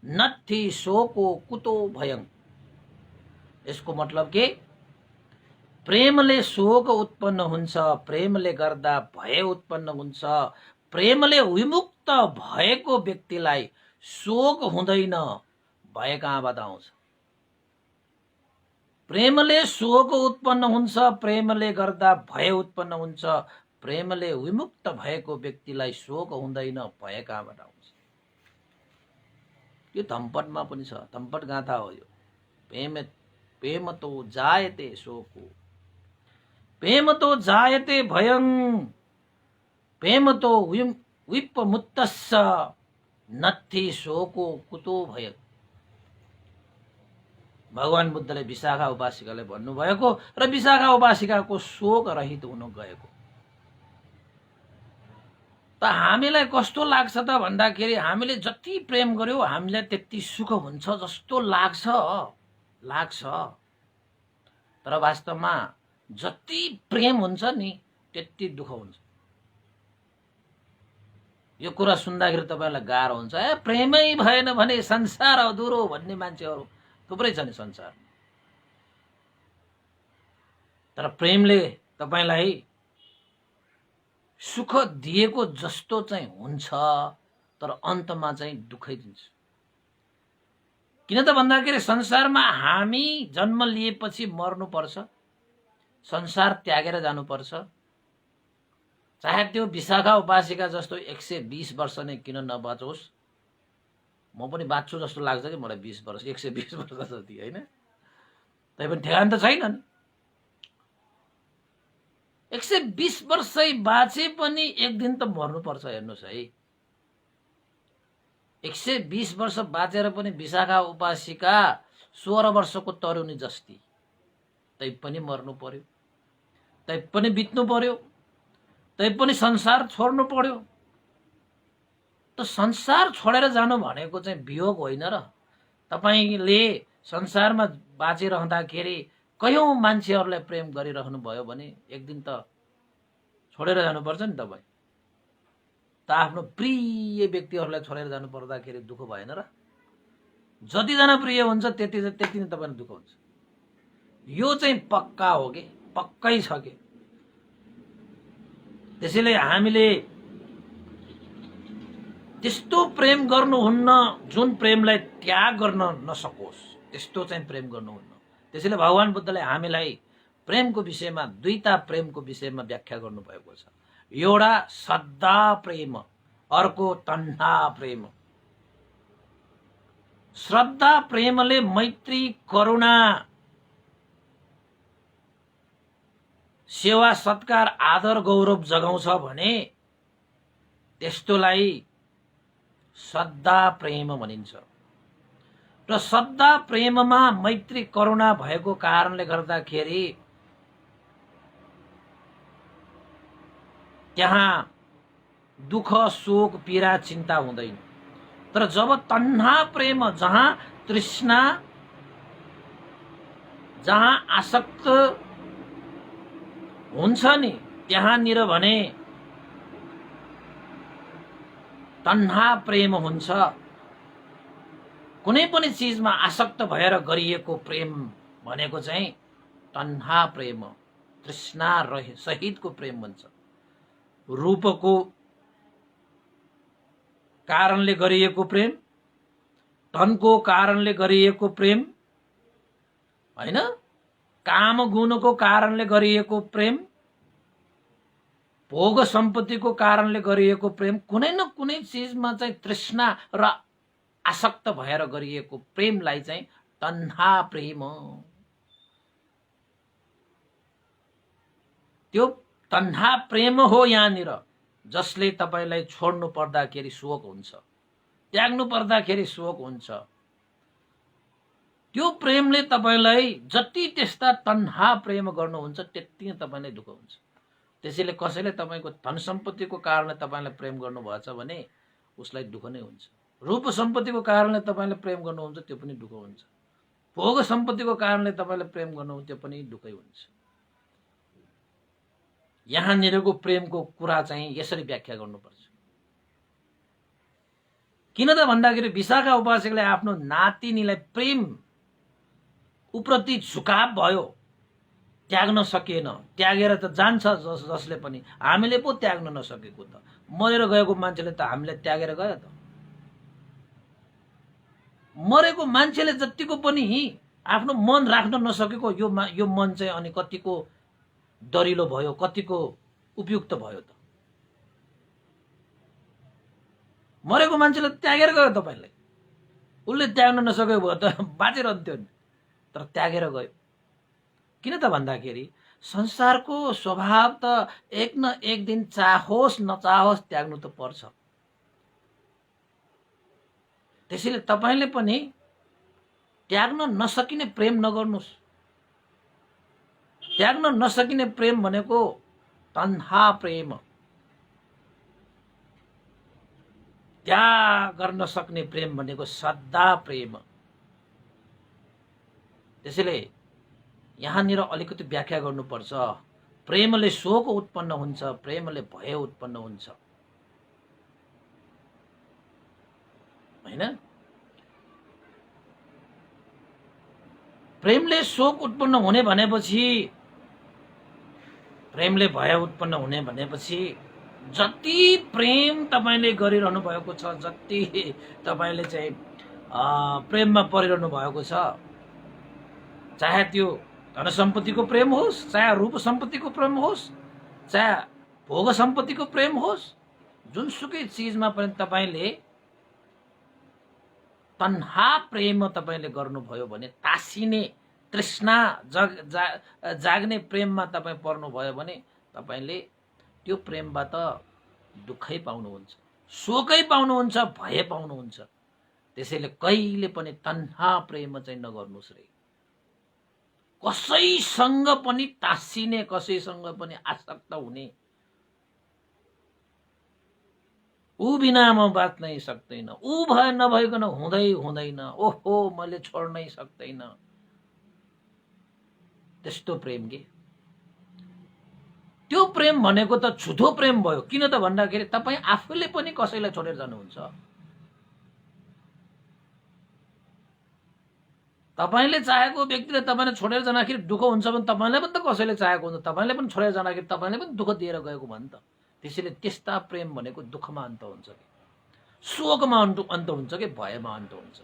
नत्थि शोको कुतो भयं। यसको मतलब के? प्रेमले शोक उत्पन्न हुन्छ, प्रेमले गर्दा भय उत्पन्न हुन्छ, प्रेमले विमुक्त भएको व्यक्तिलाई शोक हुँदैन, भय कहाँबाट आउँछ? प्रेमले शोक उत्पन्न हुन्छ, प्रेमले गर्दा भय उत्पन्न हुन्छ, प्रेमले विमुक्त भएको व्यक्तिलाई शोक हुँदैन, भय कहाँबाट आउँछ? यो धम्पटमा पनि छ, धम्पट गाथा हो यो। प्रेमतो जायते शोको, प्रेमतो जायते भयं, प्रेमतो विप्पमुत्तस्स नत्थि शोको कुतो भयं। भगवान बुद्धले विशाखा उपासिकालाई भन्नुभएको र विशाखा उपासिकाको शोक रहित हुन गएको। त हामीलाई कस्तो लाग्छ त भन्दाखेरि हामीले जति प्रेम गर्यो हामीलाई त्यति सुख हुन्छ जस्तो लाग्छ। तर वास्तवमा जति प्रेम हुन्छ नि त्यति दुःख हुन्छ। यो कुरा सुन्दाखेरि तपाईलाई गाह्रो हुन्छ। प्रेमै भएन भने संसार अधुरो भन्ने मान्छेहरू थुप्रै छन् संसारमा। तर प्रेमले तपाईलाई सुख दिएको जस्तो चाहिँ हुन्छ, तर अन्तमा चाहिँ दुःखै दिन्छ। किन त भन्दाखेरि संसारमा हामी जन्म लिएपछि मर्नुपर्छ, संसार त्यागेर जानुपर्छ। चाहे त्यो विशाखा उपासिका जस्तो 120 वर्ष नै किन नबाचोस्, म पनि बाँच्छु जस्तो लाग्छ कि मलाई 20 वर्ष 120 वर्ष जति, होइन? तैपनि ठेगान त छैन नि। 120 वर्षै बाँचे पनि एक दिन त मर्नुपर्छ। हेर्नुहोस् है, 120 वर्ष बाँचेर पनि विशाखा उपासिका 16 वर्षको तरुणी जस्ती, तैपनि मर्नु पर्यो, तैपनि बित्नु पर्यो, तैपनि संसार छोड्नु पर्यो। त संसार छोडेर जानु भनेको चाहिँ वियोग होइन र? तपाईले संसारमा बाँचिरहँदाखेरि कयौं मान्छेहरूलाई प्रेम गरिरहनु भयो भने एक दिन त छोडेर जानुपर्छ नि। तपाईँ त आफ्नो प्रिय व्यक्तिहरूलाई छोडेर जानु पर्दाखेरि दुःख भएन र? जतिजना प्रिय हुन्छ त्यति नै तपाईलाई दुःख हुन्छ। यो चाहिँ पक्का हो कि पक्कै छ कि। त्यसैले हामीले त्यस्तो प्रेम गर्नुहुन्न जुन प्रेमलाई त्याग गर्न नसकोस्, त्यस्तो चाहिँ प्रेम गर्नुहुन्न। त्यसैले भगवान बुद्धले हामीलाई प्रेमको विषयमा दुईटा प्रेमको विषयमा व्याख्या गर्नुभएको छ। एउटा श्रद्धा प्रेम, अर्को तन्हा प्रेम। श्रद्धा प्रेमले मैत्री, करुणा, सेवा, सत्कार, आदर, गौरव जगाउँछ भने त्यस्तोलाई श्रद्धा प्रेम भनिन्छ। र श्रद्धा प्रेममा मैत्री, करुणा भएको कारणले गर्दाखेरि त्यहाँ दुःख, शोक, पीडा, चिन्ता हुँदैन। तर जब तन्हा प्रेम, जहाँ तृष्णा, जहाँ आसक्त हुन्छ नि, त्यहाँनिर भने तन्हा प्रेम हुन्छ। कुनै पनि चीजमा आसक्त भएर गरिएको प्रेम भनेको चाहिँ तन्हा प्रेम, तृष्णा सहितको प्रेम भन्छ। रूपको कारणले गरिएको प्रेम, धनको कारणले गरिएको प्रेम, हैन? काम गुणको कारणले गरिएको प्रेम, भोग सम्पत्तिको कारणले गरिएको प्रेम, कुनै न कुनै चीजमा चाहिँ तृष्णा र आसक्त भएर गरिएको प्रेमलाई चाहिँ तन्हा प्रेम। त्यो तन्हा प्रेम हो यहाँनिर, जसले तपाईलाई छोड्नु पर्दाखेरि शोक हुन्छ, त्याग्नु पर्दाखेरि शोक हुन्छ। त्यो प्रेमले तपाईलाई जति त्यस्ता तन्हा प्रेम गर्नुहुन्छ त्यति नै तपाईलाई दुःख हुन्छ। त्यसैले कसैले तपाईको धन सम्पत्तिको कारणले तपाईलाई प्रेम गर्नुभएछ भने उसलाई दुःख नै हुन्छ। रूप सम्पत्तिको कारणले तपाईले प्रेम गर्नुहुन्छ त्यो पनि दुःख हुन्छ। भोग सम्पत्तिको कारणले तपाईले प्रेम गर्नुहुन्छ त्यो पनि दुःखै हुन्छ। यहाँनिरको प्रेमको कुरा चाहिँ यसरी व्याख्या गर्नुपर्छ। किन त भन्दाखेरि विशाखा उपासकले आफ्नो नातिनीलाई प्रेम उप्रति झुकाव भयो, त्याग्न सकिएन। त्यागेर त जान्छ जसले पनि, हामीले पो त्याग्न नसकेको त। मरेर गएको मान्छेले त हामीलाई त्यागेर गयो त। मरेको मान्छेले जतिको पनि आफ्नो मन राख्न नसकेको यो मन चाहिँ अनि कतिको दरिलो भयो, कतिको उपयुक्त भयो त। मरेको मान्छेले त्यागेर गयो तपाईलाई, उसले त्याग्न नसकेको भयो त बाँचिरहन्थ्यो नि, तर त्यागेर गयो। किन त भन्दाखेरि संसारको स्वभाव त एक न एक दिन चाहोस् नचाहोस् त्याग्नु त पर्छ। त्यसैले तपाईले पनि त्याग्न नसकिने प्रेम नगर्नुस्। त्याग्न नसकिने प्रेम भनेको तन्हा प्रेम। त्याग गर्न सक्ने प्रेम भनेको श्रद्धा प्रेम। त्यसैले यहाँनिर अलिकति व्याख्या गर्नुपर्छ। प्रेमले शोक उत्पन्न हुन्छ, प्रेमले भय उत्पन्न हुन्छ, हैन? प्रेमले शोक उत्पन्न हुने भनेपछि प्रेमले भय उत्पन्न हुने भनेपछि जति प्रेम तपाईँले गरिरहनु भएको छ, जति तपाईँले चाहिँ प्रेममा परिरहनु भएको छ, चाहे त्यो धन सम्पत्तिको प्रेम होस्, चाहे रूप सम्पत्तिको प्रेम होस्, चाहे भोग सम्पत्तिको प्रेम होस्, जुनसुकै चिजमा पनि तपाईँले तन्हा प्रेम तपाईँले गर्नुभयो भने, तासिने तृष्णा जाग्ने प्रेममा तपाईँ पर्नुभयो भने तपाईँले त्यो प्रेमबाट दुःखै पाउनुहुन्छ, शोकै पाउनुहुन्छ, भय पाउनुहुन्छ। त्यसैले कहिले पनि तन्हा प्रेम चाहिँ नगर्नुहोस् रे। कसैसँग पनि टाँसिने, कसैसँग पनि आसक्त हुने, ऊ बिना म बाँच्नै सक्दैन, ऊ भए नभइकन हुँदैन, ओहो मैले छोड्नै सक्दैन, त्यस्तो प्रेम के। त्यो प्रेम भनेको त झुठो प्रेम भयो। किन त भन्दाखेरि तपाईँ आफूले पनि कसैलाई छोडेर जानुहुन्छ। तपाईँले चाहेको व्यक्तिले तपाईँले छोडेर जाँदाखेरि दुःख हुन्छ भने तपाईँलाई पनि त कसैले चाहेको हुन्छ, तपाईँले पनि छोडेर जाँदाखेरि तपाईँले पनि दुःख दिएर गएको भयो नि त। त्यसैले त्यस्ता प्रेम भनेको दुःखमा अन्त हुन्छ कि, शोकमा अन्त हुन्छ कि, भयमा अन्त हुन्छ।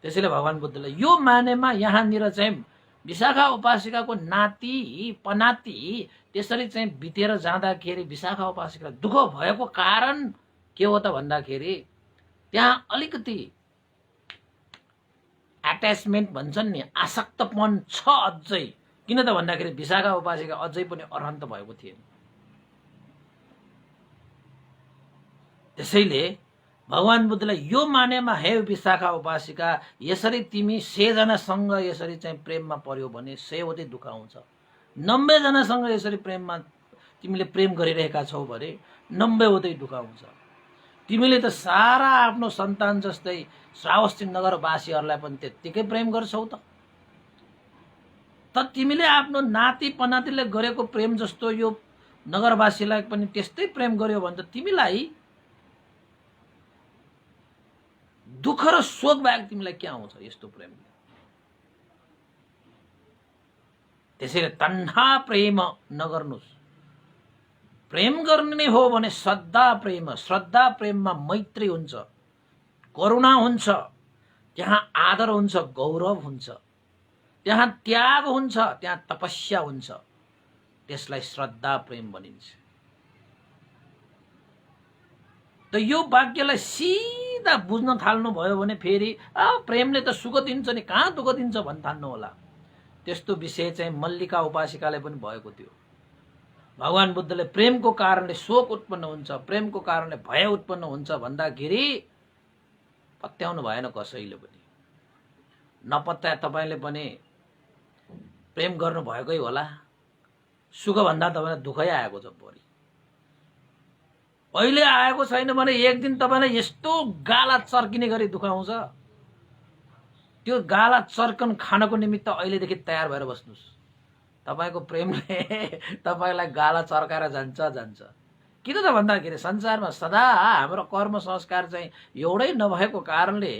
त्यसैले भगवान बुद्धले यो मानेमा यहाँनिर चाहिँ विशाखा उपासिकाको नाति पनाति त्यसरी चाहिँ बितेर जाँदाखेरि विशाखा उपासिका दुःख भएको कारण के हो त भन्दाखेरि त्यहाँ अलिकति एट्याचमेन्ट भन्छन् नि, आसक्तपन छ अझै। किन त भन्दाखेरि विशाखा उपासिका अझै पनि अरहन्त भएको थिएन। त्यसैले भगवान बुद्धले यो मानेमा हे विशाखा उपासिका, यसरी तिमी 100 जनासँग यसरी चाहिँ प्रेममा पर्यो भने 100 दुःख आउँछ। 90 जनासँग यसरी प्रेममा तिमीले प्रेम गरिरहेका छौ भने 90 दुःख आउँछ। तिमीले त सारा आफ्नो सन्तान जस्तै श्रावस्ती नगरवासीहरूलाई पनि त्यत्तिकै प्रेम गर्छौ त तिमीले आफ्नो नाति पनातिले गरेको प्रेम जस्तो यो नगरवासीलाई पनि त्यस्तै प्रेम गर्यो भने त तिमीलाई दुःख र शोक बाहेक तिमीलाई के आउँछ यस्तो प्रेम। त्यसैले तन्हा प्रेम नगर्नुस्। प्रेम गर्ने हो भने श्रद्धा प्रेममा मैत्री हुन्छ, करुणा हुन्छ, त्यहाँ आदर हुन्छ, गौरव हुन्छ, त्यहाँ त्याग हुन्छ, त्यहाँ तपस्या हुन्छ। त्यसलाई श्रद्धा प्रेम भनिन्छ। त यो वाक्यलाई सिधा बुझ्न थाल्नु भयो भने फेरि प्रेमले त सुख दिन्छ नि, कहाँ दुःख दिन्छ भन्न थाल्नु होला। त्यस्तो विषय चाहिँ मल्लिका उपासिकाले पनि भएको थियो। भगवान बुद्धले प्रेमको कारणले शोक उत्पन्न हुन्छ, प्रेमको कारणले भय उत्पन्न हुन्छ भन्दाखेरि पत्याउनु भएन कसैले पनि। नपत्या तपाईँले पनि प्रेम गर्नु भएकै होला। सुखभन्दा तपाईँलाई दुःखै आएको छ बढी। अहिले आएको छैन भने एक दिन तपाईँलाई यस्तो गाला चर्किने गरी दुःख आउँछ। त्यो गाला चर्कन खानको निमित्त अहिलेदेखि तयार भएर बस्नुहोस्। तपाईँको प्रेमले तपाईँलाई गाला चर्काएर जान्छ। किन त भन्दाखेरि संसारमा सदा हाम्रो कर्म संस्कार चाहिँ एउटै नभएको कारणले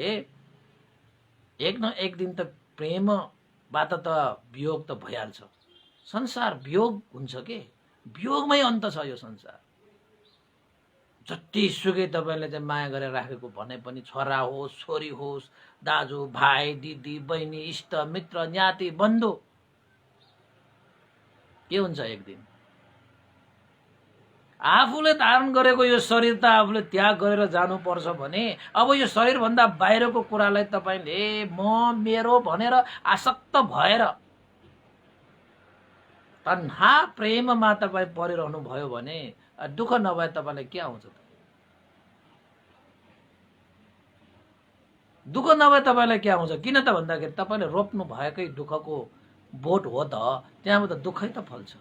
एक न एक दिन त प्रेमबाट त वियोग त भइहाल्छ। संसार वियोग हुन्छ के, वियोगमै अन्त छ यो संसार। जति सुकै तपाईँले चाहिँ माया गरेर राखेको भने पनि छोरा होस्, छोरी होस्, दाजु भाइ, दिदी बहिनी, इष्ट मित्र, ज्ञाति बन्धु, के हुन्छ एक दिन आफूले धारण गरेको यो शरीर त आफूले त्याग गरेर जानुपर्छ भने अब यो शरीरभन्दा बाहिरको कुरालाई तपाईँले म मेरो भनेर आसक्त भएर तन्हा प्रेममा तपाईँ परिरहनु भयो भने दुःख नभए तपाईँलाई के आउँछ त? दुःख नभए तपाईँलाई के आउँछ? किन त भन्दाखेरि तपाईँले रोप्नु भएकै दुःखको बोट हो त, त्यहाँबाट दुःखै त फल्छ।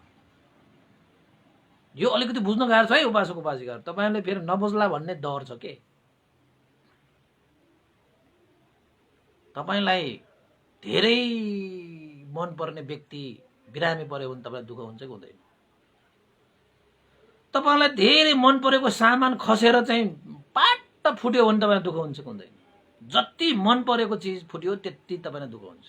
यो अलिकति बुझ्नु गाह्रो छ है उपासक उपासिकाहरू। तपाईँले फेरि नबुझ्ला भन्ने डर छ के? तपाईँलाई धेरै मनपर्ने व्यक्ति बिरामी पर्यो भने तपाईँलाई दुःख हुन्छ कि हुँदैन? तपाईँलाई धेरै मन परेको सामान खसेर चाहिँ पाट फुट्यो भने तपाईँलाई दुःख हुन्छ कि हुँदैन? जति मन परेको चिज फुट्यो त्यति तपाईँलाई दुःख हुन्छ।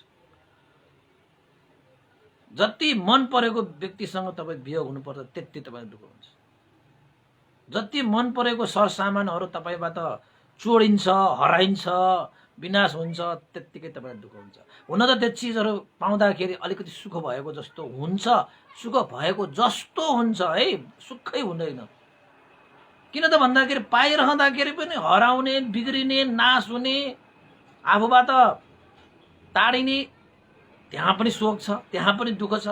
जति मन परेको व्यक्तिसँग तपाईँ वियोग हुनुपर्छ त्यति तपाईँ दुःख हुन्छ। जति मन परेको सरसामानहरू तपाईँबाट चोरिन्छ, हराइन्छ, विनाश हुन्छ, त्यत्तिकै तपाईँ दुःख हुन्छ। हुन त त्यो चिजहरू पाउँदाखेरि अलिकति सुख भएको जस्तो हुन्छ, सुख भएको जस्तो हुन्छ है, सुखै हुँदैन। किन त भन्दाखेरि पाइरहँदाखेरि पनि हराउने, बिग्रिने, नाश हुने, आफूबाट टाढिने, त्यहाँ पनि शोक छ, त्यहाँ पनि दुःख छ।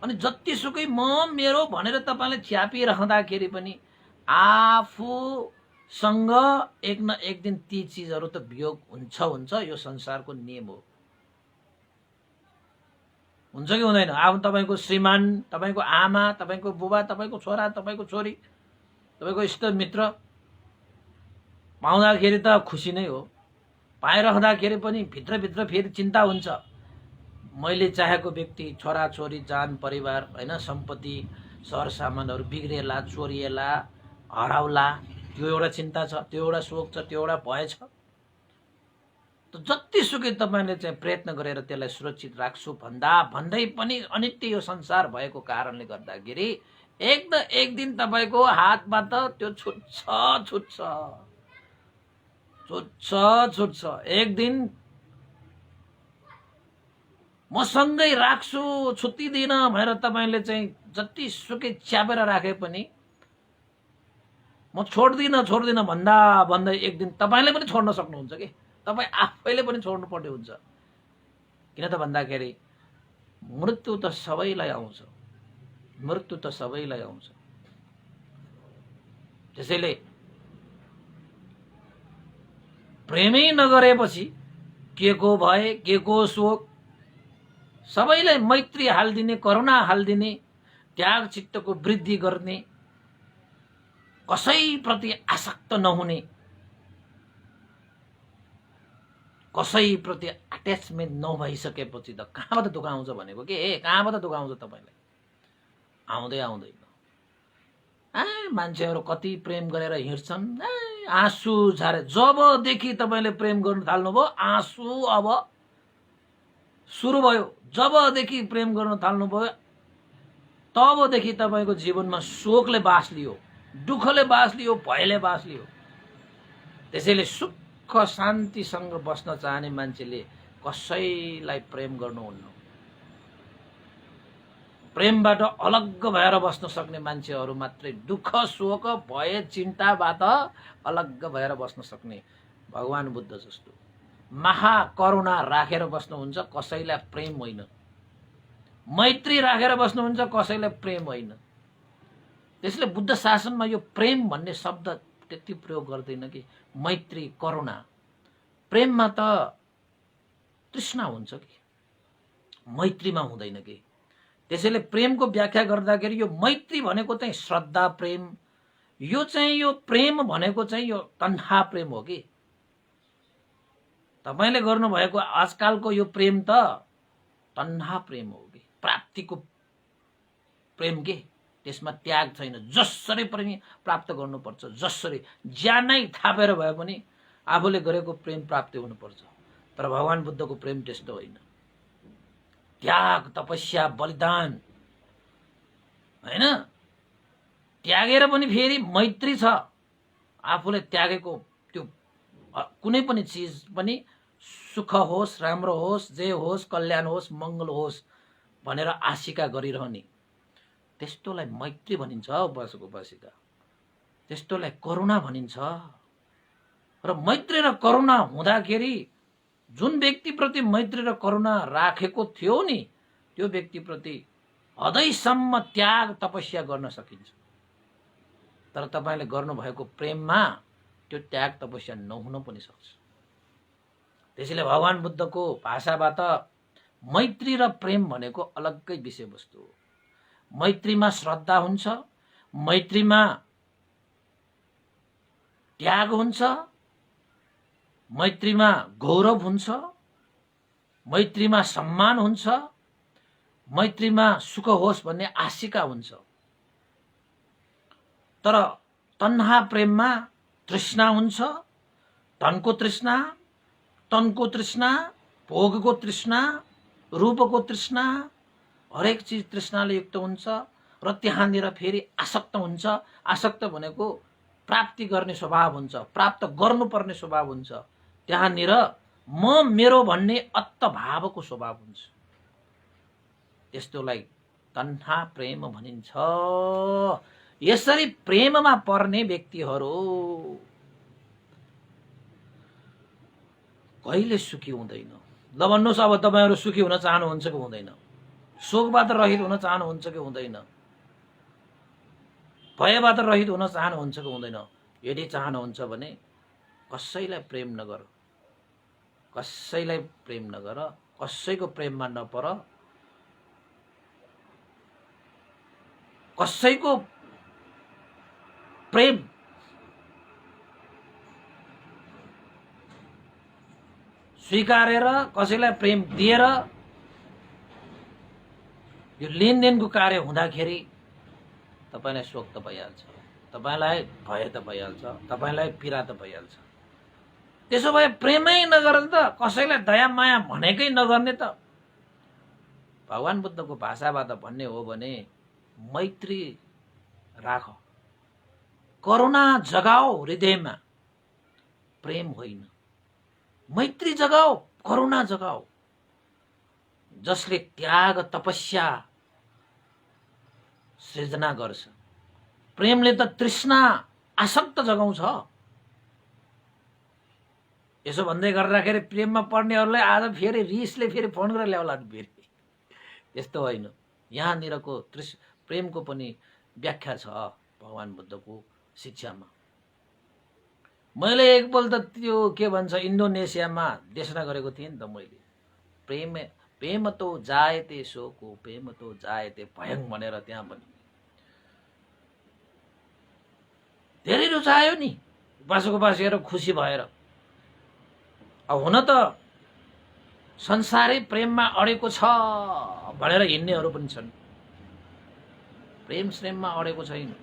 अनि जतिसुकै म मेरो भनेर तपाईँले छ्यापिरहँदाखेरि पनि आफूसँग एक न एक दिन ती चिजहरू त वियोग हुन्छ। यो संसारको नियम हो। हुन्छ कि हुँदैन? अब तपाईँको श्रीमान, तपाईँको आमा, तपाईँको बुबा, तपाईँको छोरा, तपाईँको छोरी, तपाईँको इष्टमित्र पाउँदाखेरि त खुसी नै हो, पाइरहँदाखेरि पनि भित्रभित्र फेरि चिन्ता हुन्छ। मैले चाहेको व्यक्ति, छोराछोरी, जान परिवार, होइन, सम्पत्ति, सरसामानहरू बिग्रेला, चोरिएला, हराउला, त्यो एउटा चिन्ता छ, त्यो एउटा शोक छ, त्यो एउटा भय छ। त जतिसुकै तपाईँले चाहिँ प्रयत्न गरेर त्यसलाई सुरक्षित राख्छु भन्दै पनि अनित्य यो संसार भएको कारणले गर्दाखेरि एक न एक दिन तपाईँको हातबाट त्यो छुट्छ। एक दिन मसँगै राख्छु, छुट्टिदिन भनेर तपाईँले चाहिँ जतिसुकै च्यापेर राखे पनि म छोड्दिन भन्दै एक दिन तपाईँले पनि छोड्न सक्नुहुन्छ कि तपाईँ आफैले पनि छोड्नुपर्ने हुन्छ। किन त भन्दाखेरि मृत्यु त सबैलाई आउँछ, त्यसैले प्रेमै नगरेपछि के को भय, के को शोक, सबैलाई मैत्री हालिदिने, करुणा हालिदिने, त्याग चित्तको वृद्धि गर्ने, कसैप्रति आसक्त नहुने, कसैप्रति अट्याचमेन्ट नभइसकेपछि त कहाँबाट दुःख आउँछ भनेको के? कहाँबाट दुःख आउँछ? तपाईँलाई आउँदैन। मान्छेहरू कति प्रेम गरेर हिँड्छन्, आँसु झारे। जबदेखि तपाईँले प्रेम गर्न थाल्नुभयो आँसु अब सुरु भयो। जबदेखि प्रेम गर्न थाल्नुभयो तबदेखि तपाईँको जीवनमा शोकले बास लियो, दुःखले बास लियो, भयले बास लियो। त्यसैले सुख शान्तिसँग बस्न चाहने मान्छेले कसैलाई प्रेम गर्नुहुन्न। प्रेमबाट अलग भएर बस्न सक्ने मान्छेहरू मात्रै दुःख, शोक, भय, चिन्ताबाट अलग भएर बस्न सक्ने भगवान बुद्ध जस्तो महाकरुणा राखेर बस्नुहुन्छ, कसैलाई प्रेम होइन। मैत्री राखेर बस्नुहुन्छ, कसैलाई प्रेम होइन। त्यसले बुद्ध शासनमा यो प्रेम भन्ने शब्द त्यति प्रयोग गर्दैन कि मैत्री, करुणा। प्रेममा त तृष्णा हुन्छ कि मैत्रीमा हुँदैन कि। त्यसैले प्रेमको व्याख्या गर्दाखेरि यो मैत्री भनेको चाहिँ श्रद्धा प्रेम, यो चाहिँ यो प्रेम भनेको चाहिँ यो तन्हा प्रेम हो कि। तपाईले गर्नुभएको आजकालको यो प्रेम त तन्हा प्रेम हो कि, प्राप्तिको प्रेम के। त्यसमा त्याग छैन, जसरी पनि प्राप्त गर्नुपर्छ, जसरी ज्यानै थापेर भए पनि आफूले गरेको प्रेम प्राप्त हुनुपर्छ। तर भगवान बुद्धको प्रेम त्यस्तो होइन। त्याग, तपस्या, बलिदान, हैन, त्यागेर पनि फेरि मैत्री छ। आफूले त्यागेको त्यो कुनै पनि चिज पनि सुख होस्, राम्रो होस्, जय होस्, कल्याण होस्, मंगल होस् भनेर आशिका गरिरहने, त्यस्तोलाई मैत्री भनिन्छ। उपासक उपासिका, त्यस्तोलाई करुणा भनिन्छ। र मैत्री र करुणा हुँदाखेरि जुन व्यक्तिप्रति मैत्री र करुणा राखेको थियो नि, त्यो व्यक्तिप्रति हदैसम्म त्याग, तपस्या गर्न सकिन्छ। तर तपाईले गर्नुभएको प्रेममा त्यो त्याग, तपस्या नहुन पनि सक्छ। त्यसैले भगवान बुद्धको भाषाबाट मैत्री र प्रेम भनेको अलग्गै विषयवस्तु हो। मैत्रीमा श्रद्धा हुन्छ, मैत्रीमा त्याग हुन्छ, मैत्रीमा गौरव हुन्छ, मैत्रीमा सम्मान हुन्छ, मैत्रीमा सुख होस् भन्ने आशिका हुन्छ। तर तन्हा प्रेममा तृष्णा हुन्छ, धनको तृष्णा, तनको तृष्णा, भोगको तृष्णा, रूपको तृष्णा, हरेक चिज तृष्णाले युक्त हुन्छ र त्यहाँनिर फेरि आसक्त हुन्छ। आसक्त भनेको प्राप्ति गर्ने स्वभाव हुन्छ, प्राप्त गर्नुपर्ने स्वभाव हुन्छ। त्यहाँनिर म मेरो भन्ने अत्तभावको स्वभाव हुन्छ। त्यस्तोलाई तन्हा प्रेम भनिन्छ। यसरी प्रेममा पर्ने व्यक्तिहरू कहिले सुखी हुँदैन। ल भन्नुहोस्, अब तपाईहरु सुखी हुन चाहनुहुन्छ कि हुँदैन? शोकबाट रहित हुन चाहनुहुन्छ कि हुँदैन? भयबाट रहित हुन चाहनुहुन्छ कि हुँदैन? यदि चाहनुहुन्छ भने कसैलाई प्रेम नगर, कसैलाई प्रेम नगर, कसैको प्रेममा नपर, कसैको प्रेम स्वीकारेर, कसैलाई प्रेम दिएर यो लेनदेनको कार्य हुँदाखेरि तपाईलाई शोक त भइहाल्छ, तपाईलाई भय त भइहाल्छ, तपाईलाई पीडा त भइहाल्छ। त्यसो भए प्रेमै नगर्ने त, कसैलाई दया माया भनेकै नगर्ने त, भगवान बुद्धको भाषाबाट भन्ने हो भने मैत्री राख, करुणा जगाओ हृदयमा, प्रेम होइन। मैत्री जगाओ, करुणा जगाओ। जसले त्याग तपस्या सृजना गर्छ, प्रेमले त तृष्णा आसक्त जगाउँछ। यसो भन्दै गर्दाखेरि प्रेममा पर्नेहरूलाई आज फेरि रिसले फेरि फोन गरेर ल्याउला फेरि। यस्तो होइन। यहाँनिरको प्रेमको पनि व्याख्या छ भगवान बुद्धको शिक्षामा। मैले एकपल्ट त्यो के भन्छ इन्डोनेसियामा देशना गरेको थिएँ नि त मैले। प्रेम तो जायते शोको, प्रेम तो जायते भयं भनेर त्यहाँ पनि धेरै रुचायो नि उपासक खुसी भएर। अब हुन त संसारै प्रेममा अडेको छ भनेर हिँड्नेहरू पनि छन्, प्रेम श्रेममा अडेको छैन।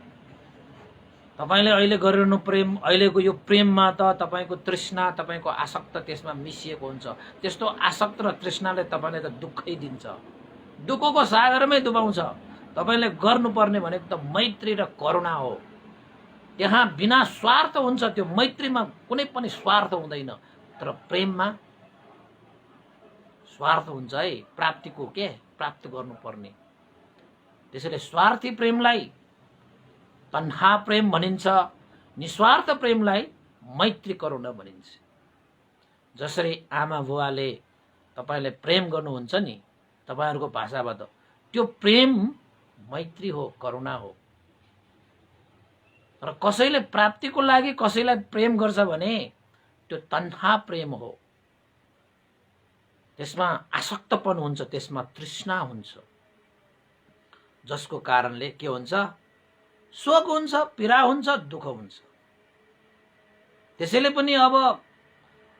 तपाईले अहिले गरिरहनु प्रेम, अहिलेको यो प्रेममा त तपाईको तृष्णा, तपाईको आसक्त त्यसमा मिसिएको हुन्छ। त्यस्तो आसक्त र तृष्णाले तपाईलाई त दुःखै दिन्छ, दुःखको सागरमै डुबाउँछ। तपाईले गर्नुपर्ने भनेको त मैत्री र करुणा हो। त्यहाँ बिना स्वार्थ हुन्छ। त्यो मैत्रीमा कुनै पनि स्वार्थ हुँदैन, तर प्रेममा स्वार्थ हुन्छ है, प्राप्तिको के प्राप्त गर्नुपर्ने। त्यसैले स्वार्थी प्रेमलाई तन्हा प्रेम भनिन्छ, निस्वार्थ प्रेमलाई मैत्री करुणा भनिन्छ। जसरी आमा बुवाले तपाईले प्रेम गर्नुहुन्छ नि तपाईहरुको भाषाबाट, त्यो प्रेम मैत्री हो, करुणा हो। र कसैले प्राप्तिको लागि कसैलाई प्रेम गर्छ भने त्यो तन्हा प्रेम हो। त्यसमा आसक्तपन हुन्छ, त्यसमा तृष्णा हुन्छ, जसको कारणले के हुन्छ? शोक हुन्छ, पीडा हुन्छ, दुःख हुन्छ। त्यसैले पनि अब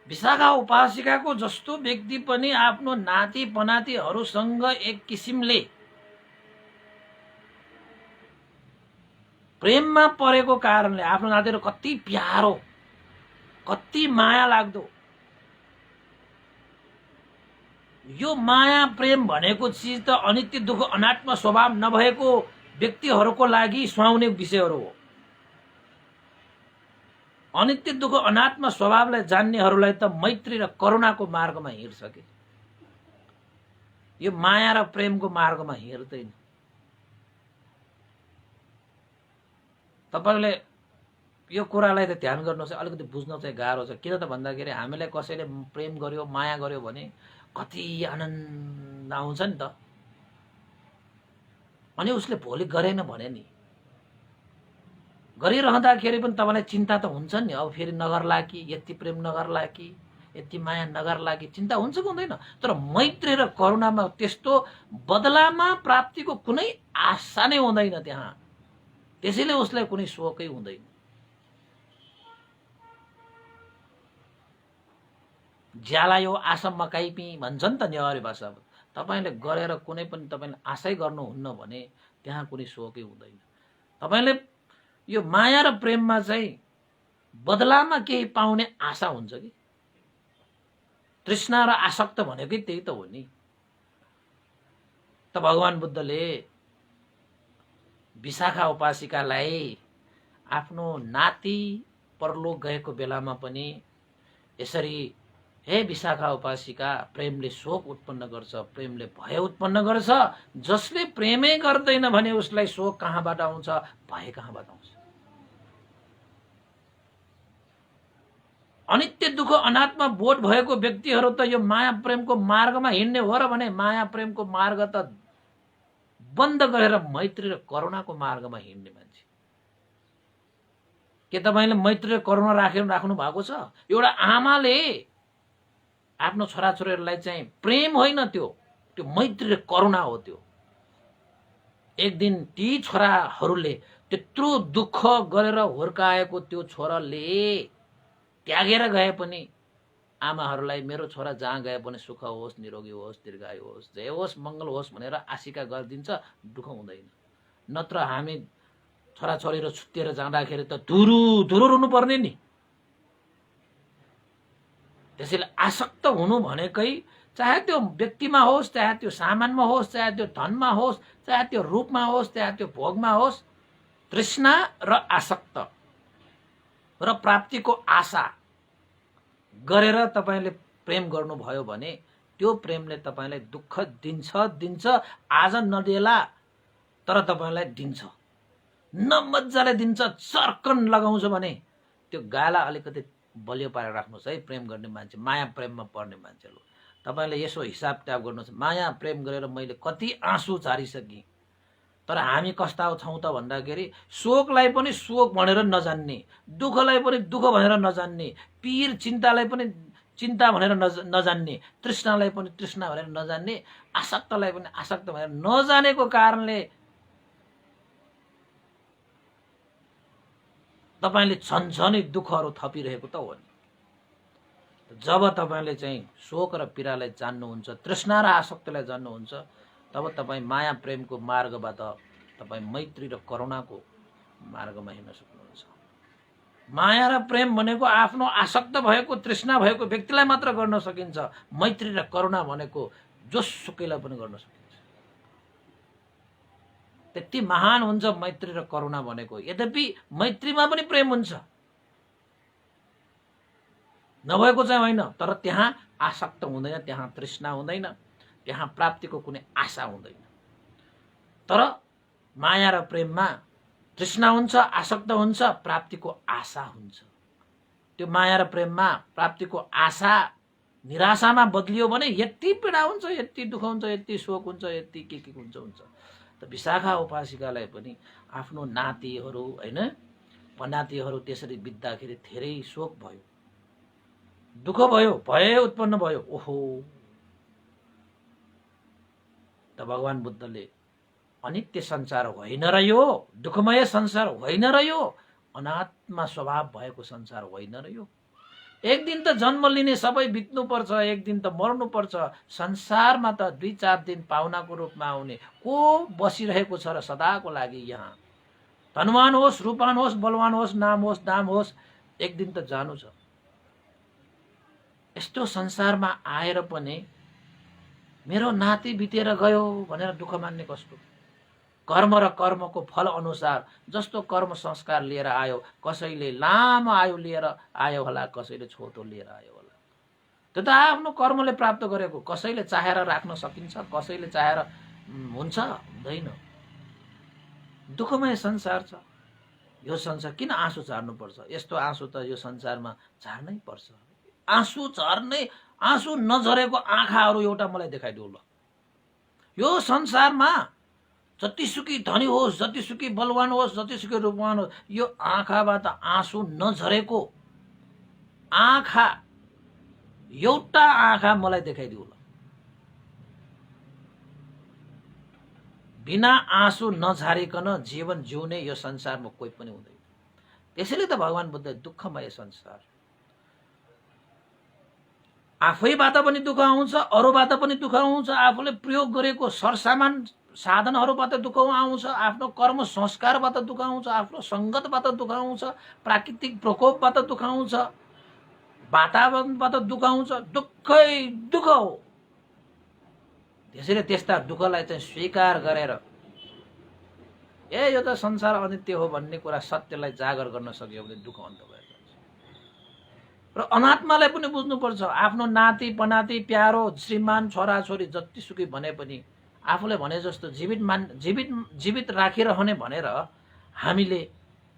विशाखा उपासिकाको जस्तो व्यक्ति पनि आफ्नो नाति पनातिहरूसँग एक किसिमले प्रेममा परेको कारणले आफ्नो नातिहरू कति प्यारो, कति माया लाग्दो। यो माया प्रेम भनेको चिज त अनित्य दुःख अनात्म स्वभाव नभएको व्यक्तिहरूको लागि सुहाउने विषयहरू हो। अनित्य दुःख अनात्म स्वभावलाई जान्नेहरूलाई त मैत्री र करुणाको मार्गमा हिँड्छ के, यो माया र प्रेमको मार्गमा हिँड्दैन। तपाईले यो कुरालाई त ध्यान गर्नुहोस्, अलिकति बुझ्न चाहिँ गाह्रो छ। किन त भन्दाखेरि हामीलाई कसैले प्रेम गर्यो, माया गर्यो भने कति आनन्द आउँछ नि त। अनि उसले भोलि गरेन भने नि, गरिरहँदाखेरि पनि तपाईलाई चिन्ता त हुन्छ नि, अब फेरि नगर्ला कि, यति प्रेम नगर्ला कि, यति माया नगर्ला कि, चिन्ता हुन्छ कि हुँदैन? तर मैत्री र करुणामा त्यस्तो बदलामा प्राप्तिको कुनै आशा नै हुँदैन त्यहाँ। त्यसैले उसलाई कुनै शोकै हुँदैन। ज्याला यो आशा मकाइपी भन्छ नि त नेवारी भाषामा। तपाईले गरेर कुनै पनि तपाईले आशै गर्नुहुन्न भने त्यहाँ कुनै शोकै हुँदैन। तपाईले यो माया र प्रेममा चाहिँ बदलामा केही पाउने आशा हुन्छ कि, तृष्णा र आसक्त भनेकै त्यही त हो नि। त भगवान बुद्धले विशाखा उपासिकालाई आफ्नो नाति परलोक गएको बेलामा पनि यसरी हे विशाखा उपासिका, प्रेमले शोक उत्पन्न गर्छ, प्रेमले भय उत्पन्न गर्छ। जसले प्रेमै गर्दैन भने उसलाई शोक कहाँबाट आउँछ, भय कहाँबाट आउँछ? अनित्य दुःख अनात्मा बोध भएको व्यक्तिहरू त यो माया प्रेमको मार्गमा हिँड्ने हो र भने माया प्रेमको मार्ग त बन्द गरेर मैत्री र करुणाको मार्गमा हिँड्ने मान्छे। के तपाईले मैत्री र करुणा राख्नु भएको छ? एउटा आमाले आफ्नो छोराछोरीहरूलाई चाहिँ प्रेम होइन, त्यो मैत्री र करुणा हो। त्यो एक दिन ती छोराहरूले त्यत्रो दुःख गरेर हुर्काएको त्यो छोराले त्यागेर गए पनि आमाहरूलाई मेरो छोरा जहाँ गए पनि सुख होस्, निरोगी होस्, दीर्घायु होस्, जय होस्, मङ्गल होस् भनेर आशिका गरिदिन्छ, दुःख हुँदैन। नत्र हामी छोराछोरीहरू छुट्टिएर जाँदाखेरि त धुरु धुरु रुनु पर्ने नि। त्यसैले आसक्त हुनु भनेकै चाहे त्यो व्यक्तिमा होस्, चाहे त्यो सामानमा होस्, चाहे त्यो धनमा होस्, चाहे त्यो रूपमा होस्, चाहे त्यो भोगमा होस्, तृष्णा र आसक्त र प्राप्तिको आशा गरेर तपाईले प्रेम गर्नुभयो भने त्यो प्रेमले तपाईलाई दुःख दिन्छ। आज नदेला तर तपाईलाई दिन्छ, न मजाले दिन्छ, चर्कन लगाउँछ भने त्यो गाला अलिकति बलियो पारेर राख्नुहोस् है। प्रेम गर्ने मान्छे, माया प्रेममा पर्ने मान्छेहरू, तपाईले यसो हिसाब किताब गर्नुहोस्। माया प्रेम गरेर मैले कति आँसु झारिसकेँ। तर हामी कस्ता छौँ त भन्दाखेरि शोकलाई पनि शोक भनेर नजान्ने, दुःखलाई पनि दुःख भनेर नजान्ने, पीर चिन्तालाई पनि चिन्ता भनेर नजान्ने, तृष्णालाई पनि तृष्णा भनेर नजान्ने, आसक्तलाई पनि आसक्त भनेर नजानेको कारणले तपाईले छनछनै दुःखहरू थपिरहेको त हो नि। जब तपाईले चाहिँ शोक र पीडालाई जान्नुहुन्छ, तृष्णा र आसक्तिलाई जान्नुहुन्छ, तब तपाईँ माया प्रेमको मार्गबाट तपाईँ मैत्री र करुणाको मार्गमा हिँड्न सक्नुहुन्छ। माया र प्रेम भनेको आफ्नो आसक्त भएको, तृष्णा भएको व्यक्तिलाई मात्र गर्न सकिन्छ। मैत्री र करुणा भनेको जोसुकैलाई पनि गर्न सकिन्छ। त्यति महान हुन्छ मैत्री र करुणा भनेको। यद्यपि मैत्रीमा पनि प्रेम हुन्छ, नभएको चाहिँ होइन, तर त्यहाँ आसक्त हुँदैन, त्यहाँ तृष्णा हुँदैन, त्यहाँ प्राप्तिको कुनै आशा हुँदैन। तर माया र प्रेममा तृष्णा हुन्छ, आसक्त हुन्छ, प्राप्तिको आशा हुन्छ। त्यो माया र प्रेममा प्राप्तिको आशा निराशामा बदलियो भने यति पीडा हुन्छ, यति दुःख हुन्छ, यति शोक हुन्छ, यति के हुन्छ। त विशाखा उपासिकालाई पनि आफ्नो नातिहरू हैन, पनातिहरू त्यसरी बित्दाखेरि धेरै शोक भयो, दुःख भयो, भय उत्पन्न भयो। ओहो, त भगवान बुद्धले अनित्य संसार होइन र यो, दुःखमय संसार होइन र यो, अनात्मा स्वभाव भएको संसार होइन र यो। एक दिन त जन्म लिने सबै बित्नु पर्छ, एक दिन त मर्नु पर्छ। संसारमा त 2-4 दिन पाहुनाको रूपमा आउने को बसिरहेको छ र सदाको लागि यहाँ? धनवान होस्, रूपवान होस्, बलवान होस्, नाम होस्, दाम होस्, एक दिन त जानु छ। यस्तो संसारमा आएर पनि मेरो नाति बितेर गयो भनेर दुःख मान्ने कस्तो? कर्म र कर्मको फल अनुसार जस्तो कर्म संस्कार लिएर आयो, कसैले लामो आयु लिएर आयो होला, कसैले छोटो लिएर आयो होला। त्यो त आफ्नो कर्मले प्राप्त गरेको। कसैले चाहेर राख्न सकिन्छ, कसैले चाहेर हुन्छ, हुँदैन। दुःखमय संसार छ यो संसार। किन आँसु झार्नु पर्छ? यस्तो आँसु त यो संसारमा झार्नै पर्छ। आँसु झर्ने, आँसु नझरेको आँखाहरू एउटा मलाई देखाइदिउ ल। यो संसारमा जतिसुकै धनी होस्, जतिसुकै बलवान होस्, जतिसुकै रूपवान होस्, यो आँखाबाट आँसु नझरेको आँखा, एउटा आँखा मलाई देखाइदिउ ल। बिना आँसु नझारिकन जीवन जिउने यो संसारमा कोही पनि हुँदैन। त्यसैले त भगवान बुद्ध दुःखमय संसार। आफैबाट पनि दुःख आउँछ, अरूबाट पनि दुःख आउँछ, आफूले प्रयोग गरेको सरसामान साधनहरूबाट दुःख आउँछ, आफ्नो कर्म संस्कारबाट दुःख आउँछ, आफ्नो सङ्गतबाट दुःख आउँछ, प्राकृतिक प्रकोपबाट दुःख आउँछ, वातावरणबाट दुःख आउँछ। दुःखै दुःख हो। त्यसैले त्यस्ता दुःखलाई चाहिँ स्वीकार गरेर यो त संसार अनित्य हो भन्ने कुरा सत्यलाई जागर गर्न सक्यो भने दुःख अन्त भएर जान्छ। र अनात्मालाई पनि बुझ्नुपर्छ। आफ्नो नाति पनाति प्यारो श्रीमान छोराछोरी जतिसुकै भने पनि आफूले भने जस्तो जीवित राखिरहने भनेर हामीले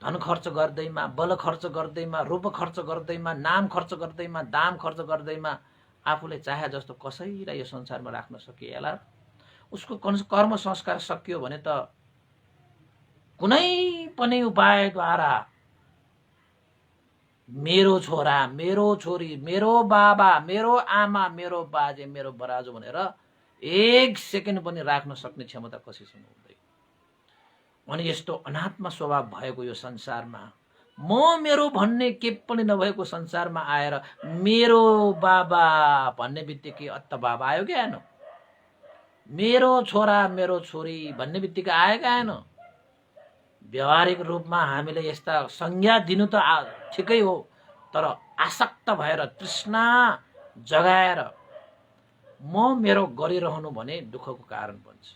धन खर्च गर्दैमा, बल खर्च गर्दैमा, रूप खर्च गर्दैमा, नाम खर्च गर्दैमा, दाम खर्च गर्दैमा आफूले चाहे जस्तो कसैलाई यो संसारमा राख्न सकिएला। उसको कर्म संस्कार सकियो भने त कुनै पनि उपायद्वारा मेरो छोरा, मेरो छोरी, मेरो बाबा, मेरो आमा, मेरो बाजे, मेरो बराजु भनेर 1 सेकेन्ड पनि राख्न सक्ने क्षमता कसैसँग हुँदैन। अनि यस्तो अनात्मा स्वभाव भएको यो संसारमा म मेरो भन्ने के पनि नभएको संसारमा आएर मेरो बाबा भन्ने बित्तिकै अत्तबाबा आयो कि आएन? मेरो छोरा, मेरो छोरी भन्ने बित्तिकै आयो कि आएन? व्यावहारिक रूपमा हामीले यस्ता संज्ञा दिनु त ठिकै हो, तर आसक्त भएर तृष्णा जगाएर म मेरो गरिरहनु भने दुःखको कारण बन्छ,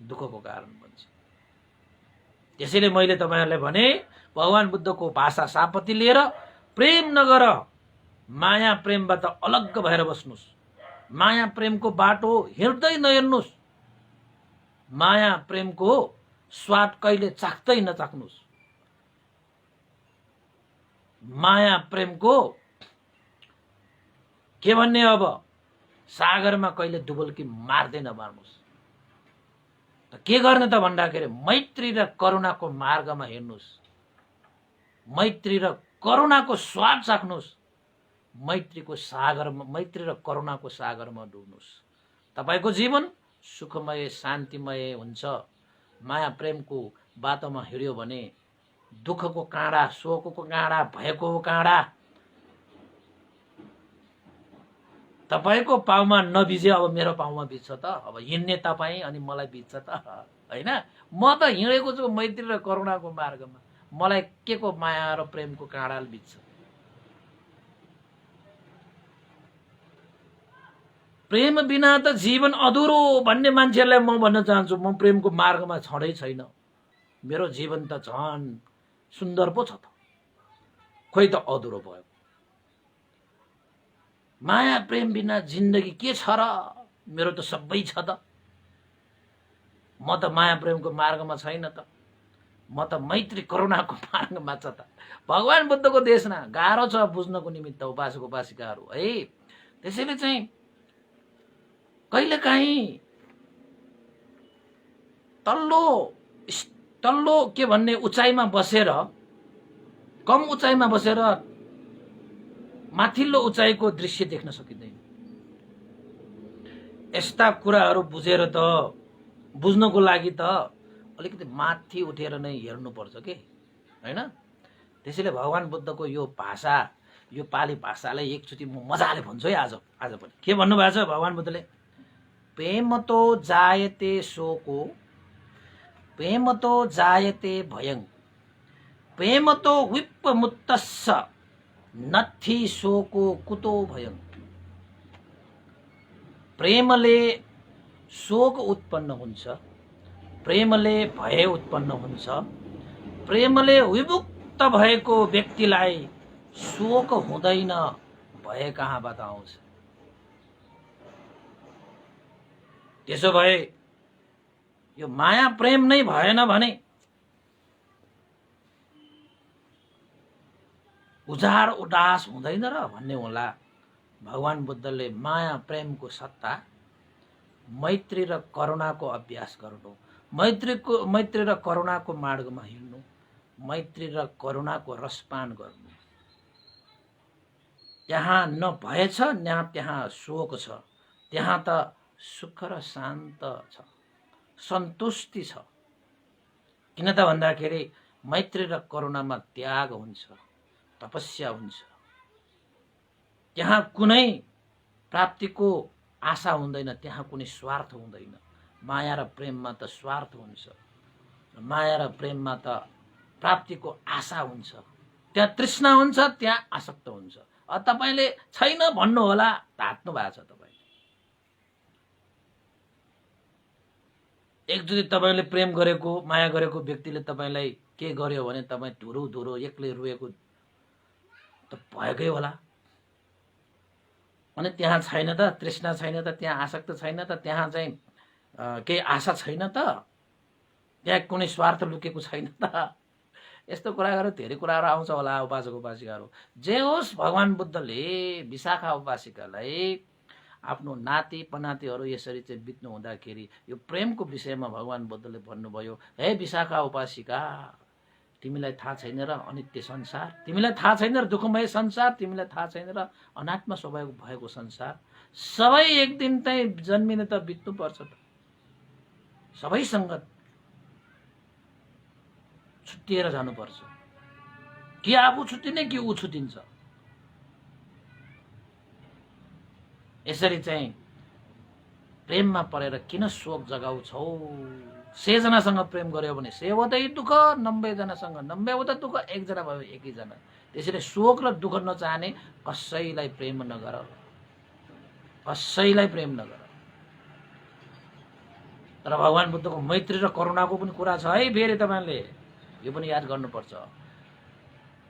दुःखको कारण बन्छ। त्यसैले मैले तपाईहरुलाई भने भगवान बुद्धको भाषा सापत्ति लिएर प्रेम नगर, माया प्रेमबाट अलग भएर बस्नुस्। माया प्रेमको बाटो हिँड्दै नहिँड्नुस्। माया प्रेमको स्वाद कहिले चाख्दै नचाख्नुस्। माया प्रेमको के भन्ने अब सागरमा कहिले डुबल्की मार्दै नमार्नुस्। त के गर्ने त भन्दाखेरि मैत्री र करुणाको मार्गमा हिँड्नुस्। मैत्री र करुणाको स्वाद चाख्नुस्। मैत्रीको सागरमा, मैत्री र करुणाको सागरमा डुब्नुस्। तपाईको जीवन सुखमय शान्तिमय हुन्छ। माया प्रेमको बाटोमा हिँड्यो भने दुःखको काँडा, शोकको काँडा, भयको काँडा तपाईको पाउमा नबिजे अब मेरो पाउमा बिज्छ त। अब हिँड्ने तपाईँ अनि मलाई बिज्छ त हैन? म त हिँडेको छु मैत्री र करुणाको मार्गमा। मलाई के को माया र प्रेमको काँडाले बिज्छ? प्रेम बिना त जीवन अधुरो भन्ने मान्छेलाई म भन्न चाहन्छु, म प्रेमको मार्गमा छँदै छैन। मेरो जीवन त झन् सुन्दर पो छ त, खोइ त अधुरो भयो। माया प्रेम बिना जिन्दगी के छ र? मेरो त सबै छ त। म त माया प्रेमको मार्गमा छैन त, म त मैत्री करुणाको मार्गमा छ त। भगवान बुद्धको देशना गाह्रो छ बुझ्नको निमित्त उपासक उपासिकाहरू है। त्यसैले चाहिँ कहिलेकाहीँ तल्लो के भन्ने उचाइमा बसेर, कम उचाइमा बसेर माथिल्लो उचाइको दृश्य देख्न सकिँदैन। यस्ता कुराहरू बुझेर त बुझ्नको लागि त अलिकति माथि उठेर नै हेर्नुपर्छ के हैन? त्यसैले भगवान बुद्धको यो भाषा, यो पाली भाषालाई एकचोटि म मजाले भन्छु है आज पनि। के भन्नुभएको छ भगवान बुद्धले? प्रेमतो जायते शोको, प्रेमतो जायते भयं, प्रेमतो विप्पमुत्तस्स नत्थि शोको कुतो भयं। प्रेमले शोक उत्पन्न हुन्छ, प्रेमले भय उत्पन्न हुन्छ। प्रेमले विमुक्त भएको व्यक्तिलाई शोक हुँदैन, भय कहाँबाट आउँछ? त्यसो भए यो माया प्रेम नै भएन भने उजार उदास हुँदैन र भन्ने होला। भगवान बुद्धले माया प्रेमको सत्ता मैत्री र करुणाको अभ्यास गर्नु, मैत्री र करुणाको मार्गमा हिँड्नु, मैत्री र करुणाको रसपान गर्नु। त्यहाँ न भय छ न त्यहाँ शोक छ, त्यहाँ त सुख र शान्त छ, सन्तुष्टि छ। किन त भन्दाखेरि मैत्री र करुणामा त्याग हुन्छ, तपस्या हुन्छ। त्यहाँ कुनै प्राप्तिको आशा हुँदैन, त्यहाँ कुनै स्वार्थ हुँदैन। माया र प्रेममा त स्वार्थ हुन्छ, माया र प्रेममा त प्राप्तिको आशा हुन्छ। त्यहाँ तृष्णा हुन्छ, त्यहाँ आसक्त हुन्छ। तपाईले छैन भन्नु होला, तात्नु भएको छ तपाईँ। एकचोटि तपाईँले प्रेम गरेको माया गरेको व्यक्तिले तपाईँलाई के गर्यो भने तपाईँ धुरो धुरो एक्लै रोएको त भएकै होला। अनि त्यहाँ छैन त तृष्णा छैन त, त्यहाँ आसक्त छैन त, त्यहाँ चाहिँ केही आशा छैन त, त्यहाँ कुनै स्वार्थ लुकेको छैन त। यस्तो कुराहरू धेरै कुराहरू आउँछ होला उपासक उपासिकाहरू। जे होस् भगवान बुद्धले विशाखा उपासिकालाई आफ्नो नाति पनातिहरू यसरी चाहिँ बित्नु हुँदाखेरि यो प्रेमको विषयमा भगवान बुद्धले भन्नुभयो, हे विशाखा उपासिका, तिमीलाई थाहा छैन र अनित्य संसार, तिमीलाई थाहा छैन र दुःखमय संसार, तिमीलाई थाहा छैन र अनात्मा स्वभाव भएको संसार, सबै एक दिन चाहिँ जन्मिने त बित्नु पर्छ त, सबैसँग छुट्टिएर जानुपर्छ। कि आफू छुट्टिने कि ऊ छुट्टिन्छ। यसरी चाहिँ प्रेममा परेर किन शोक जगाउँछौ? 100 जनासँग प्रेम गर्यो भने 100 वटै दुःख, 90 जनासँग 90 वटा दुःख, 1 जना भयो 1 जना। त्यसैले शोक र दुःख नचाहने कसैलाई प्रेम नगर, कसैलाई प्रेम नगर। तर भगवान बुद्धको मैत्री र करुणाको पनि कुरा छ है, फेरि तपाईँले यो पनि याद गर्नुपर्छ।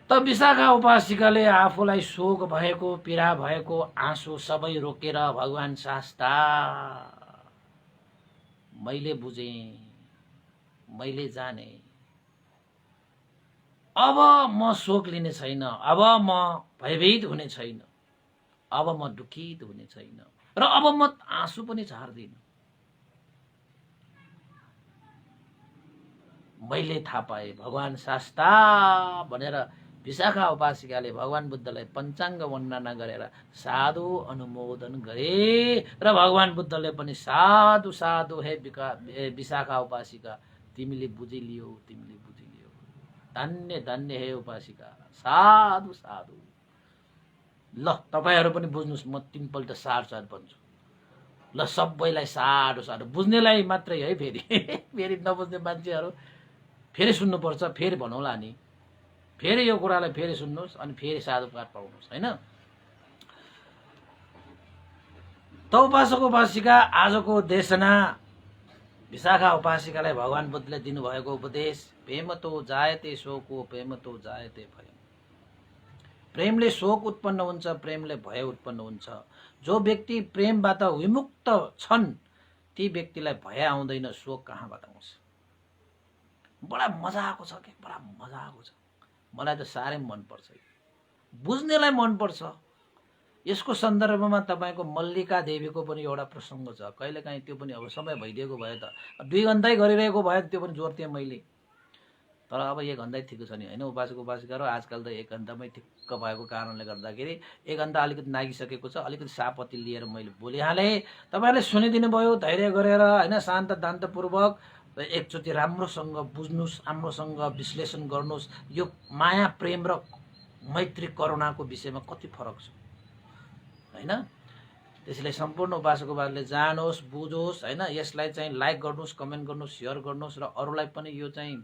त विशाखा उपासिकाले आफूलाई शोक भएको, पीडा भएको आँसु सबै रोकेर भगवान शास्ता, मैले बुझे, मैले जाने, अब म शोक लिने छैन, अब म भयभीत हुने छैन, अब म दुखित हुने छैन, र अब म आँसु पनि झार्दिन। मैले थाहा पाएँ भगवान शास्ता भनेर विशाखा उपासिकाले भगवान बुद्धलाई पञ्चाङ्ग वन्दना गरेर साधु अनुमोदन गरे। र भगवान बुद्धले पनि साधु साधु हे विशाखा उपासिका, तिमीले बुझिलियौ, तिमीले बुझिलियौ, धन्य धन्य हे उपासिका, साधु साधु। ल तपाईहरु पनि बुझ्नुस्, म तिनपल्ट सार भन्छु। ल सबैलाई साधु साधु, बुझ्नेलाई मात्रै है, फेरि फेरि नबुझ्ने मान्छेहरु फेरि सुन्नुपर्छ, फेरि भनौला नि, फेरि यो कुरालाई फेरि सुन्नुस्, अनि फेरि साधुपाठ पाउनुस् हैन। त उपासक उपासिका, आजको देशना विशाखा उपासिकालाई भगवान बुद्धले दिनुभएको उपदेश, प्रेमतो जायते शोको प्रेमतो जायते भय। प्रेमले शोक उत्पन्न हुन्छ, प्रेमले भय उत्पन्न हुन्छ। जो व्यक्ति प्रेमबाट विमुक्त छन् ती व्यक्तिलाई भय आउँदैन, शोक कहाँबाट आउँछ। बडा मजाको छ के, बडा मजाको छ। मलाई त साह्रै मन पर्छ, बुझ्नेलाई मन पर्छ। यसको सन्दर्भमा तपाईको मल्लिका देवीको पनि एउटा प्रसङ्ग छ। कहिलेकाहीँ त्यो पनि अब समय भइदिएको भए त 2 घण्टै गरिरहेको भए त्यो पनि जोड्थे मैले, तर अब 1 घण्टै ठिक छ नि हैन। उपासक उपासिकाहरु आजकल त 1 घण्टामै ठिक्क भएको कारणले गर्दाखेरि 1 घण्टा अलिकति नागिसकेको छ, अलिकति सापत्ति लिएर मैले बोलिहाले। तपाईहरुले सुनिदिनु भयो धैर्य गरेर हैन, शान्त दान्तपूर्वक एकचोटि राम्रोसँग बुझ्नुस्, राम्रोसँग विश्लेषण गर्नुस्। यो माया प्रेम र मैत्री करुणाको विषयमा कति फरक छ हैन। त्यसैले सम्पूर्ण उपासक उपासिकाले जानुहोस्, बुझोस् हैन। यसलाई चाहिँ लाइक गर्नुस्, कमेन्ट गर्नुस्, शेयर गर्नुस्, र अरूलाई पनि यो चाहिँ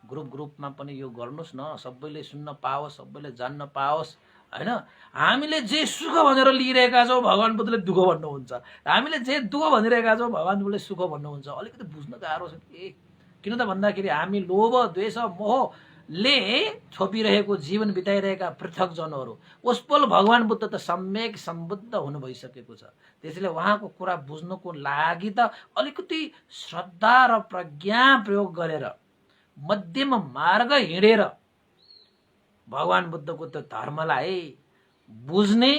ग्रुपमा पनि यो गर्नुस् न, सबैले सुन्न पाओस्, सबैले जान्न पाओस् हैन। हामीले जे सुख भनेर लिइरहेका छौं भगवान बुद्धले दुःख भन्नुहुन्छ, हामीले जे दुःख भनिरहेका छौं भगवान बुद्धले सुख भन्नुहुन्छ। अलिकति बुझ्न गाह्रो छ के, किन त भन्दाखेरि हामी लोभ द्वेष मोहले छोपिरहेको जीवन बिताइरहेका पृथक जनहरू, उसपल भगवान बुद्ध त सम्यक सम्बुद्ध हुनु भइसकेको छ। त्यसैले उहाँको कुरा बुझ्नको लागि त अलिकति श्रद्धा र प्रज्ञा प्रयोग गरेर मध्यम मार्ग हिँडेर भगवान बुद्धको त्यो धर्मलाई बुझ्ने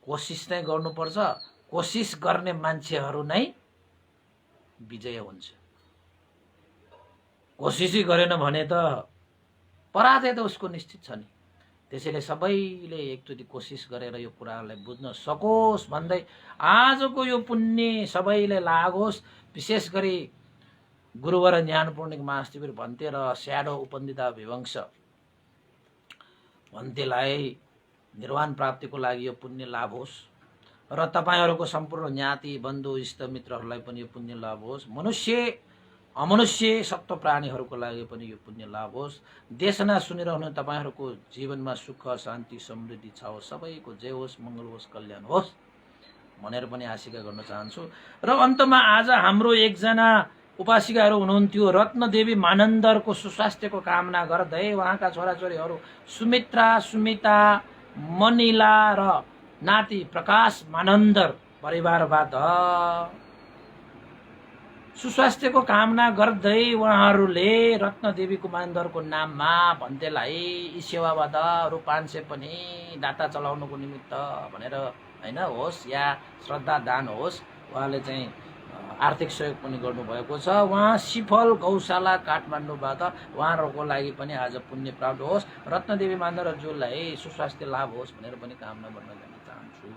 कोसिस नै गर्नुपर्छ। कोसिस गर्ने मान्छेहरू नै विजय हुन्छ। कोसिसै गरेन भने त पराजय त उसको निश्चित छ नि। त्यसैले सबैले एकचोटि कोसिस गरेर यो कुरालाई बुझ्न सकोस् भन्दै आजको यो पुण्य सबैले लागोस्। विशेष गरी गुरुवर ज्ञानपूर्णिक महाशिविर भन्ते र स्याडो उपनिधा विवंश भन्तेलाई निर्वाण प्राप्तिको लागि यो पुण्य लाभ होस्, र तपाईहरुको सम्पूर्ण ज्ञाति बन्धु इष्टमित्रहरूलाई पनि यो पुण्य लाभ होस्। मनुष्य अमनुष्य सप्त प्राणीहरूको लागि पनि यो पुण्य लाभ होस्। देशना सुनिरहनु तपाईहरुको जीवनमा सुख शान्ति समृद्धि छ होस्। सबैको जय होस्, मंगल होस्, कल्याण होस्। भनेर पनि आशिका गर्न चाहन्छु। र अन्तमा आज हाम्रो एकजना उपासिकाहरू हुनुहुन्थ्यो रत्नदेवी मानन्दरको सुस्वास्थ्यको कामना गर्दै उहाँका छोराछोरीहरू सुमित्रा, सुमिता, मनिला र नाति प्रकाश मानन्दर परिवारबाट सुस्वास्थ्यको कामना गर्दै उहाँहरूले रत्नदेवीको मानन्दरको नाममा भन्तेलाई यी सेवाबाट रु 500 पनि दाता चलाउनुको निमित्त भनेर हैन होस् या श्रद्धा दान होस् उहाँले चाहिँ आर्थिक सहयोग पनि गर्नुभएको छ। उहाँ सिफल गौशाला काठमाडौँबाट उहाँहरूको लागि पनि आज पुण्य प्राप्त होस्, रत्नदेवी मानन्दरज्यूलाई सुस्वास्थ्य लाभ होस् भनेर पनि कामना गर्न चाहन्छु।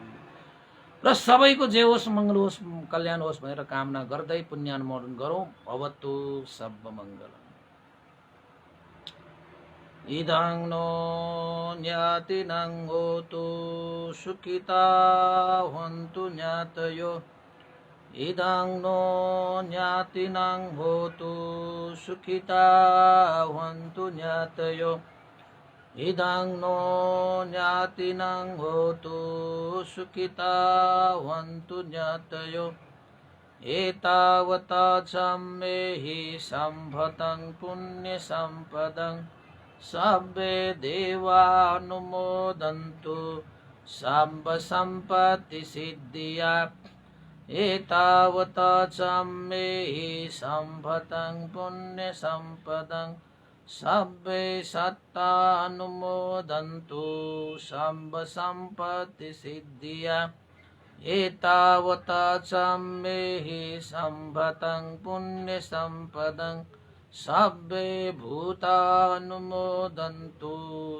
र सबैको जे होस् मङ्गल होस् कल्याण होस् भनेर कामना गर्दै पुण्य अनुमोदन गरौँ। भवतु सब मङ्गलम्। इदं नो ज्ञातिनं होतु सुखिता हन्तु ज्ञातयो। इदं नो ज्ञातिनं होतु सुखिता हन्तु ज्ञातयो। इदं नो ज्ञातिनं होतु सुखिता हन्तु ज्ञातयो। एतावता सम्मेहि सम्भतं पुण्यसम्पदं सर्वे देवानुमोदन्तु सर्व सम्पत्ति सिद्धिया। एतावता सम्मेहि सम्भतं पुण्यसम्पदं सर्वे सत्तानुमोदन्तु सर्व सम्पत्ति सिद्धिया। एतावता सम्मेहि सम्भतं पुण्यसम्पदं सर्वे भूतानुमोदन्तु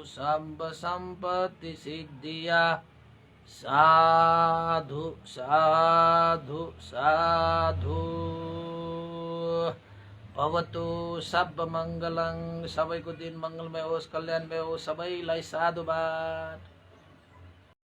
सर्व सम्पत्ति सिद्धिया। साधु साधु साधु। भवतु सब मङ्गलं। सबैको दिन मङ्गलमय होस्, कल्याणमय होस्। सबैलाई साधुवाद।